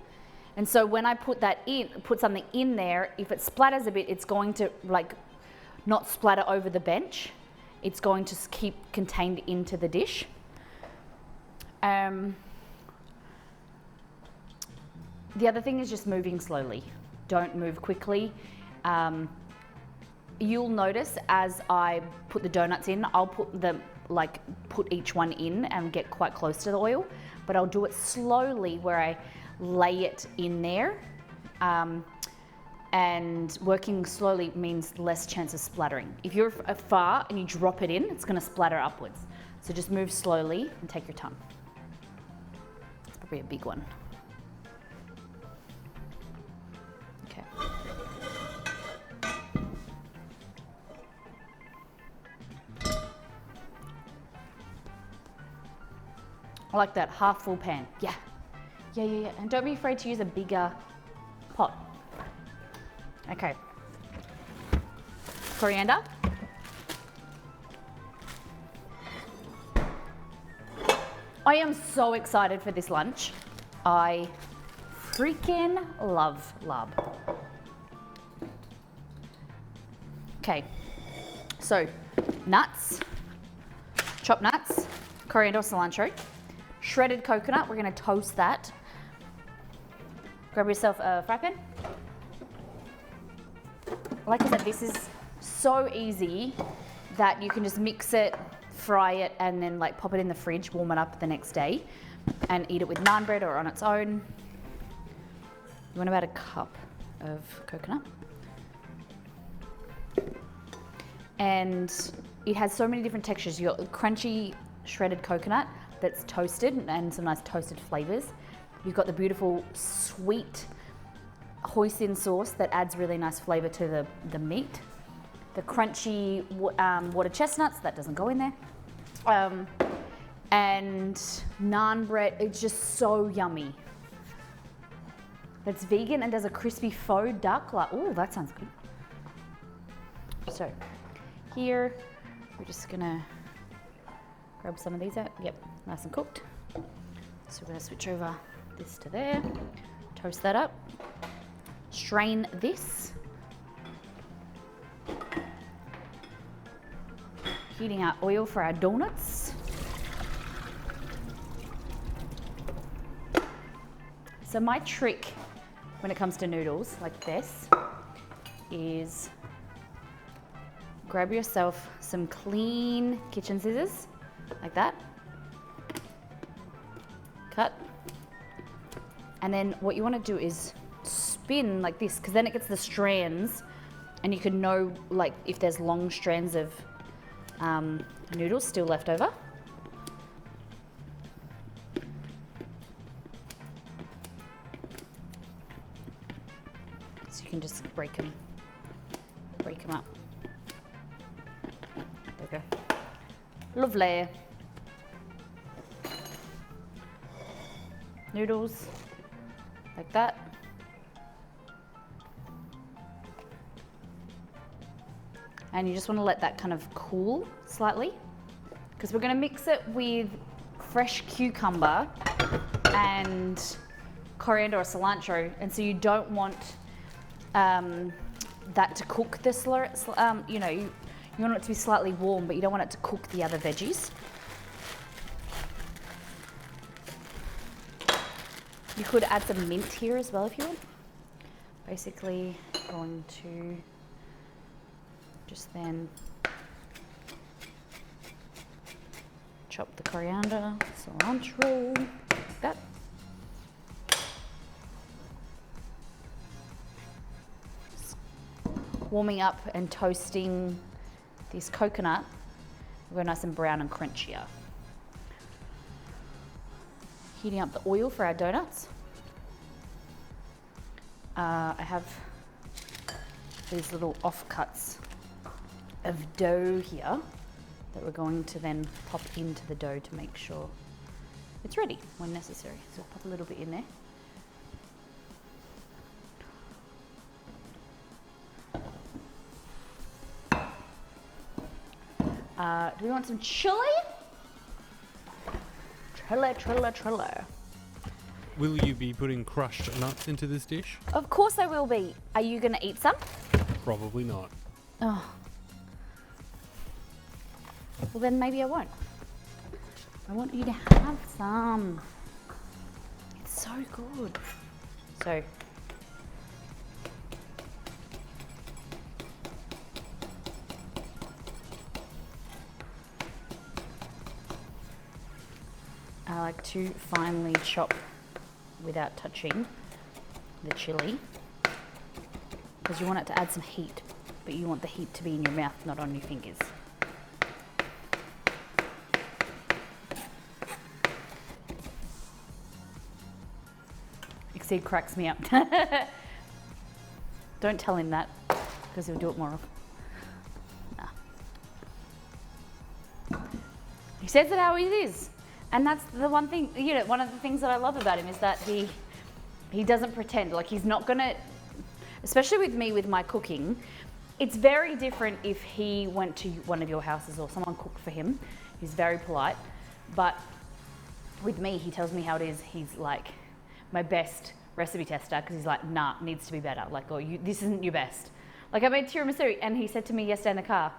And so when I put something in there, if it splatters a bit, it's going to not splatter over the bench. It's going to keep contained into the dish. The other thing is just moving slowly. Don't move quickly. You'll notice as I put the donuts in, I'll put each one in and get quite close to the oil, but I'll do it slowly where I lay it in there. And working slowly means less chance of splattering. If you're far and you drop it in, it's gonna splatter upwards. So just move slowly and take your time. It's probably a big one. Okay. I like that half full pan. Yeah. Yeah. And don't be afraid to use a bigger pot. Okay. Coriander. I am so excited for this lunch. I freaking love lab. Okay. So, nuts, chopped nuts, coriander, cilantro, shredded coconut. We're gonna toast that. Grab yourself a fry pan. Like I said, this is so easy that you can just mix it, fry it, and then like pop it in the fridge, warm it up the next day, and eat it with naan bread or on its own. You want about a cup of coconut. And it has so many different textures. You've got crunchy shredded coconut that's toasted and some nice toasted flavors. You've got the beautiful sweet hoisin sauce that adds really nice flavor to the meat. The crunchy water chestnuts, that doesn't go in there. And naan bread, it's just so yummy. It's vegan and does a crispy faux duck. Like, oh, that sounds good. So here, we're just gonna grab some of these out. Yep, nice and cooked. So we're gonna switch over this to there, toast that up. Strain this. Heating our oil for our donuts. So my trick when it comes to noodles like this is grab yourself some clean kitchen scissors like that. Cut. And then what you want to do is spin like this, because then it gets the strands and you can know like if there's long strands of noodles still left over. So you can just break them up. There we go. Lovely. Noodles like that. And you just want to let that kind of cool slightly, because we're going to mix it with fresh cucumber and coriander or cilantro, and so you don't want that to cook the you know, you want it to be slightly warm, but you don't want it to cook the other veggies. You could add some mint here as well if you want. Basically going to just then chop the coriander, cilantro, like that. Just warming up and toasting this coconut. We're nice and brown and crunchier. Heating up the oil for our donuts. I have these little offcuts of dough here that we're going to then pop into the dough to make sure it's ready when necessary. So pop a little bit in there. Do we want some chili? Chili. Will you be putting crushed nuts into this dish? Of course I will be. Are you gonna eat some? Probably not. Oh. Well then maybe I won't. I want you to have some. It's so good. So, I like to finely chop without touching the chili because you want it to add some heat, but you want the heat to be in your mouth, not on your fingers. Exceed cracks me up. Don't tell him that because he'll do it more often. Nah. He says it how it is. And that's the one thing, you know, one of the things that I love about him is that he doesn't pretend. Like, he's not gonna, especially with me with my cooking, it's very different if he went to one of your houses or someone cooked for him. He's very polite. But with me, he tells me how it is. He's like my best recipe tester because he's like, nah, needs to be better. Like, oh, this isn't your best. Like, I made tiramisu and he said to me yesterday in the car,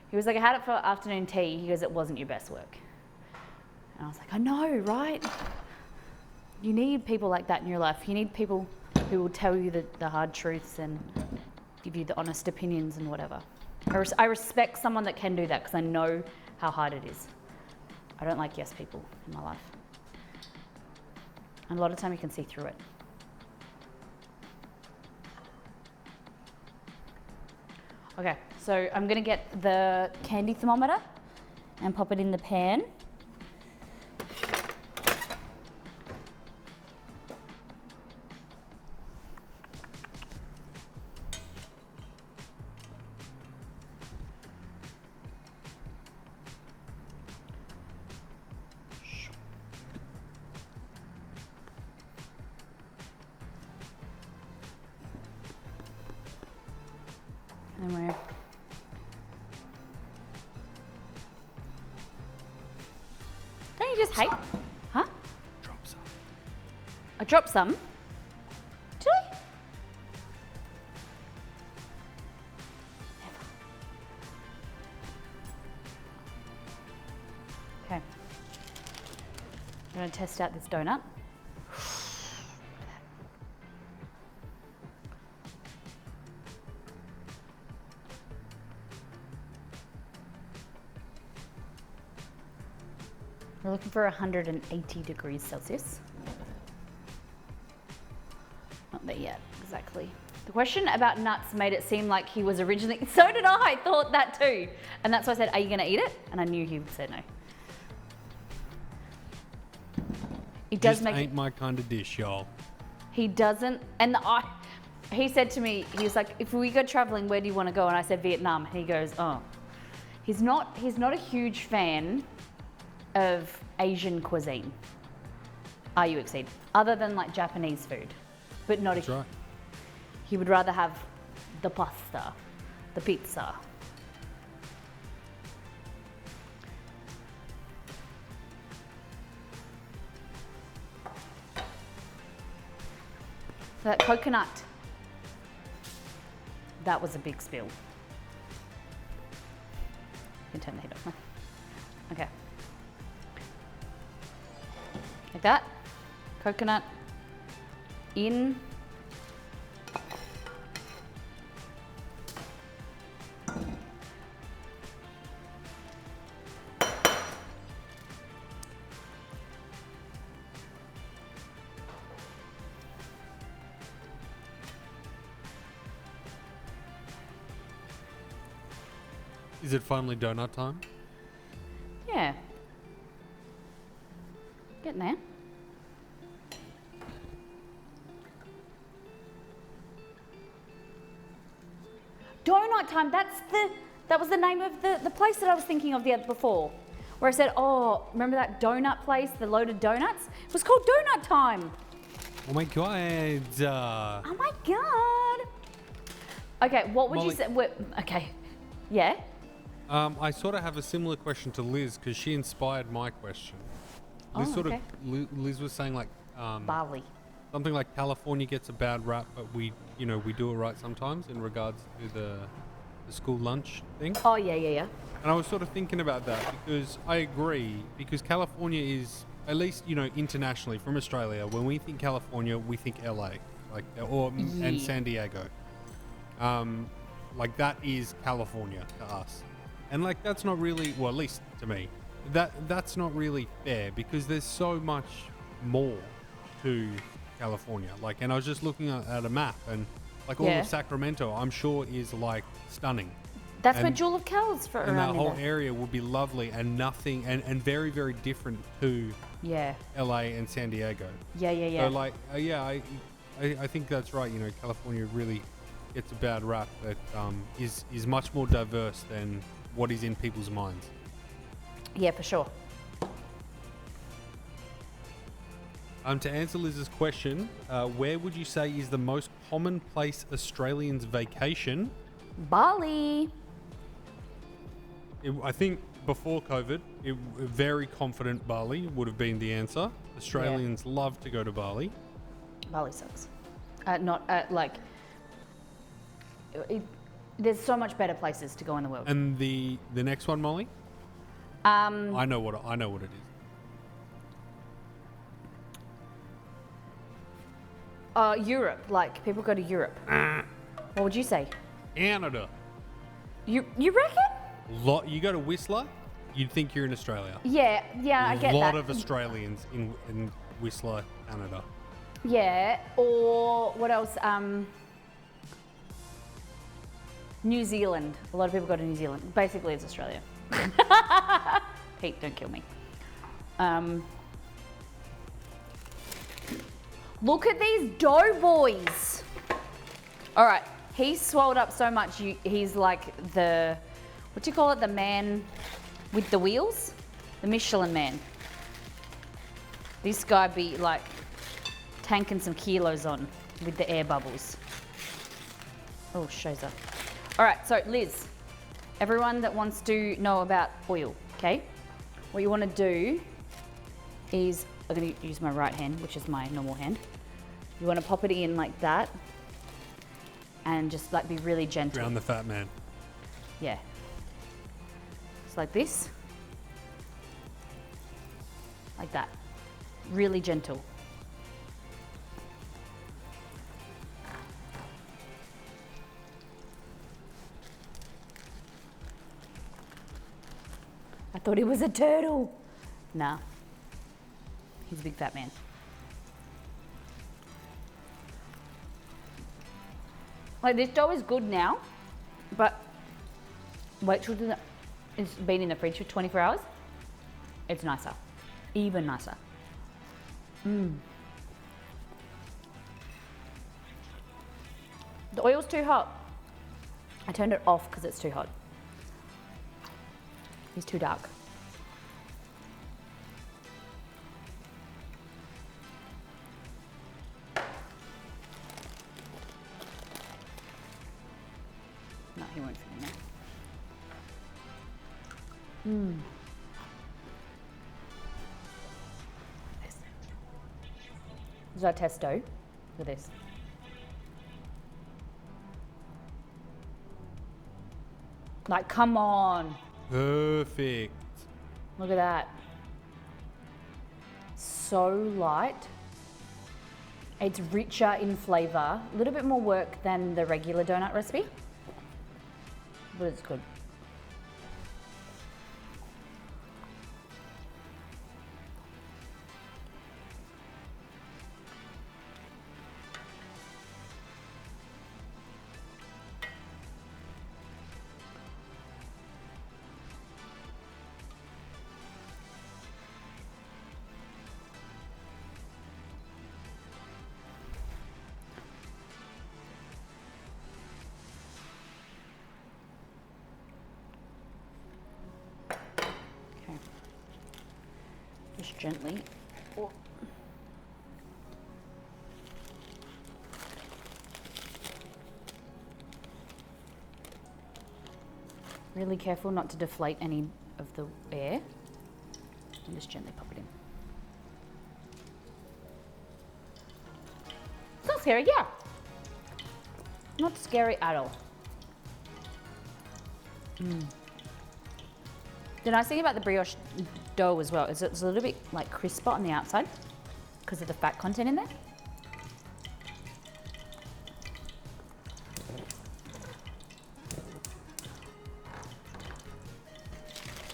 he was like, I had it for afternoon tea. He goes, it wasn't your best work. And I was like, I know, right? You need people like that in your life. You need people who will tell you the hard truths and give you the honest opinions and whatever. I respect someone that can do that because I know how hard it is. I don't like yes people in my life. And a lot of time you can see through it. Okay, so I'm gonna get the candy thermometer and pop it in the pan. And we're don't you just hate? Huh? Drop some. I dropped some. Did I? Never. Okay. I'm going to test out this donut. We're looking for 180 degrees Celsius. Not there yet, exactly. The question about nuts made it seem like he was originally, so did I thought that too. And that's why I said, are you gonna eat it? And I knew he would say no. It does Just make ain't my kind of dish, y'all. He doesn't, and he said to me, he was like, if we go traveling, where do you want to go? And I said, Vietnam. And he goes, oh. He's not a huge fan of Asian cuisine. Are you, Exceed? Other than like Japanese food, but not That's right. He would rather have the pasta, the pizza. That coconut, that was a big spill. You can turn the heat off now. Okay. Like that. Coconut in. Is it finally donut time? Yeah. Getting there. Donut time, that was the name of the place that I was thinking of the other before. Where I said, oh, remember that donut place, the loaded donuts? It was called Donut Time. Oh my god. Oh my God. Okay, what would you Molly- say? Okay, yeah. I sort of have a similar question to Liz because she inspired my question. Liz Oh, okay. Liz was saying like Bali. something like California gets a bad rap, but we do it right sometimes in regards to the the school lunch thing. Oh, yeah, yeah, yeah. And I was sort of thinking about that because I agree, because California is, at least, you know, internationally from Australia, when we think California, we think LA, like, and Yeah. San Diego. Like that is California to us. And like, that's not really, well, at least to me, that's not really fair because there's so much more to California. Like, and I was just looking at a map and like all Yeah. of Sacramento, I'm sure is like stunning. That's where And- Jewel of Kel's for And that around whole there. area would be lovely and nothing, and very, very different to Yeah. LA and San Diego. Yeah, yeah, yeah. So like, yeah, I think that's right. You know, California really gets a bad rap that is much more diverse than what is in people's minds. Yeah, for sure. To answer Liz's question, where would you say is the most common place Australians vacation? Bali. I think before COVID, very confident Bali would have been the answer. Australians love to go to Bali. Bali sucks. Not like. There's so much better places to go in the world. And the next one, Molly? Um, I know what it is. Europe. Like people go to Europe. What would you say? Canada. You reckon? You go to Whistler, you'd think you're in Australia. Yeah, yeah, I get A lot that. of Australians in Whistler, Canada. Yeah, or what else? New Zealand. A lot of people go to New Zealand. Basically, it's Australia. Pete, don't kill me. Look at these doughboys. All right, he's swelled up so much. He's like the, what do you call it? The man with the wheels? The Michelin man. This guy be like tanking some kilos on with the air bubbles. Oh, shows up. All right, so Liz, everyone that wants to know about oil, okay? What you want to do is, I'm going to use my right hand, which is my normal hand. You want to pop it in like that and just like be really gentle. Drown the fat man. Yeah. It's like this. Like that. Really gentle. I thought he was a turtle. Nah. He's a big fat man. Like this dough is good now, but wait till it's been in the fridge for 24 hours. It's nicer, even nicer. The oil's too hot. I turned it off because it's too hot. He's too dark. No, he won't fit in there. This. This is our test dough. Look at this. Like, come on. Perfect. Look at that. So light. It's richer in flavour. A little bit more work than the regular donut recipe, but it's good. Okay. Just gently. Oh. Really careful not to deflate any of the air. And just gently pop it in. It's not scary, yeah. Not scary at all. The nice thing about the brioche dough as well is it's a little bit like crisper on the outside because of the fat content in there.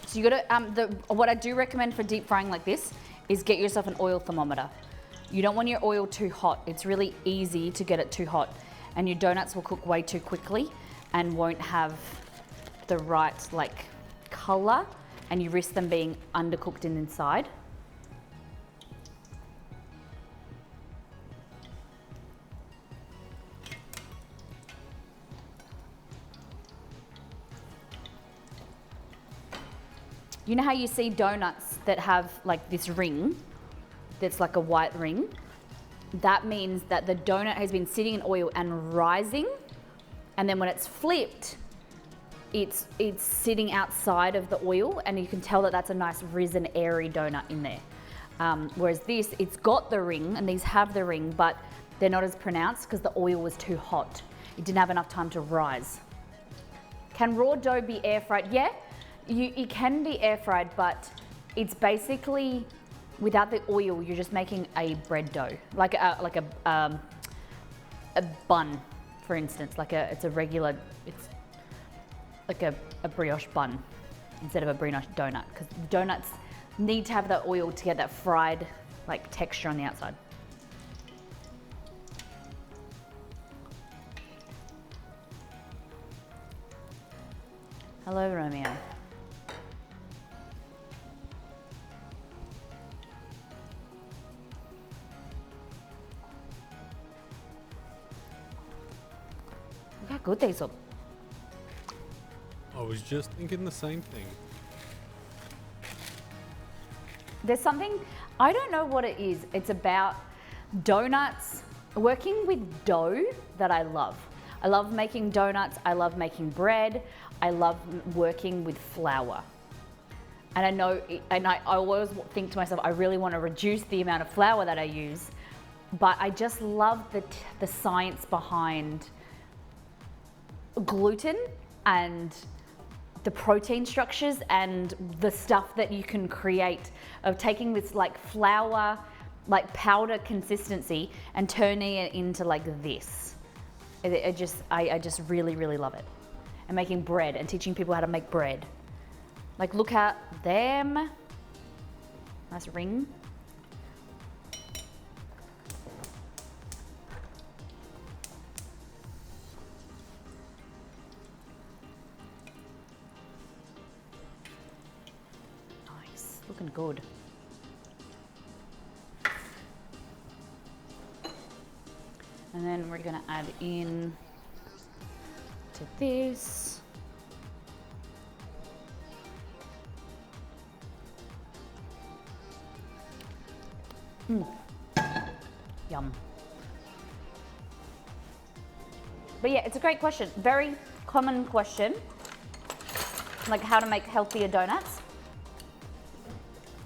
So you gotta, what I do recommend for deep frying like this is get yourself an oil thermometer. You don't want your oil too hot. It's really easy to get it too hot and your donuts will cook way too quickly and won't have the right like color and you risk them being undercooked inside. You know how you see donuts that have like this ring, that's like a white ring? That means that the donut has been sitting in oil and rising, and then when it's flipped, it's sitting outside of the oil, and you can tell that that's a nice risen, airy donut in there. Whereas this, it's got the ring, and these have the ring, but they're not as pronounced because the oil was too hot. It didn't have enough time to rise. Can raw dough be air fried? Yeah. It can be air fried, but it's basically without the oil. You're just making a bread dough, like a bun, for instance. It's like a brioche bun instead of a brioche donut, because donuts need to have that oil to get that fried like texture on the outside. Hello, Romeo. Look how good these look. I was just thinking the same thing. There's something, I don't know what it is. It's about donuts, working with dough that I love. I love making donuts. I love making bread. I love working with flour. And I know, I always think to myself, I really want to reduce the amount of flour that I use, but I just love the science behind gluten and the protein structures and the stuff that you can create of taking this like flour, like powder consistency and turning it into like this. I just really, really love it. And making bread and teaching people how to make bread. Like look at them. Nice ring. Nice, looking good. And then we're gonna add in to this. Yum. But yeah, it's a great question. Very common question. Like how to make healthier donuts.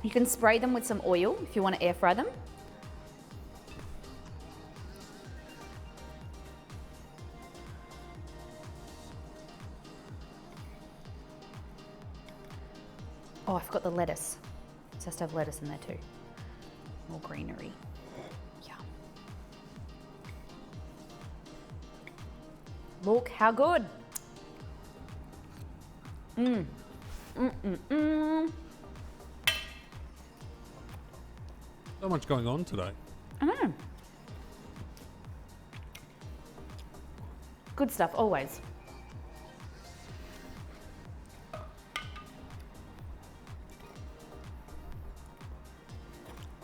You can spray them with some oil if you want to air fry them. Oh, I forgot the lettuce. It has to have lettuce in there too. More greenery. Yum. Look how good. So much going on today. I know. Good stuff, always.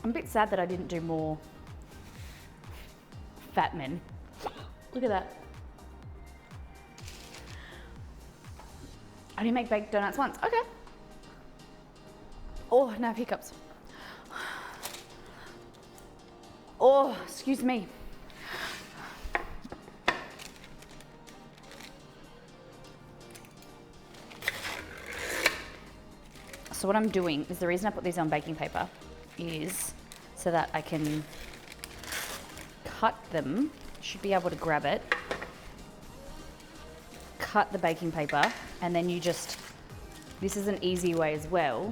I'm a bit sad that I didn't do more fat men. Look at that. I didn't make baked donuts once. Okay. Oh, no hiccups. Oh, excuse me. So what I'm doing is, the reason I put these on baking paper is so that I can cut them. Should be able to grab it. cut the baking paper and then you just, this is an easy way as well.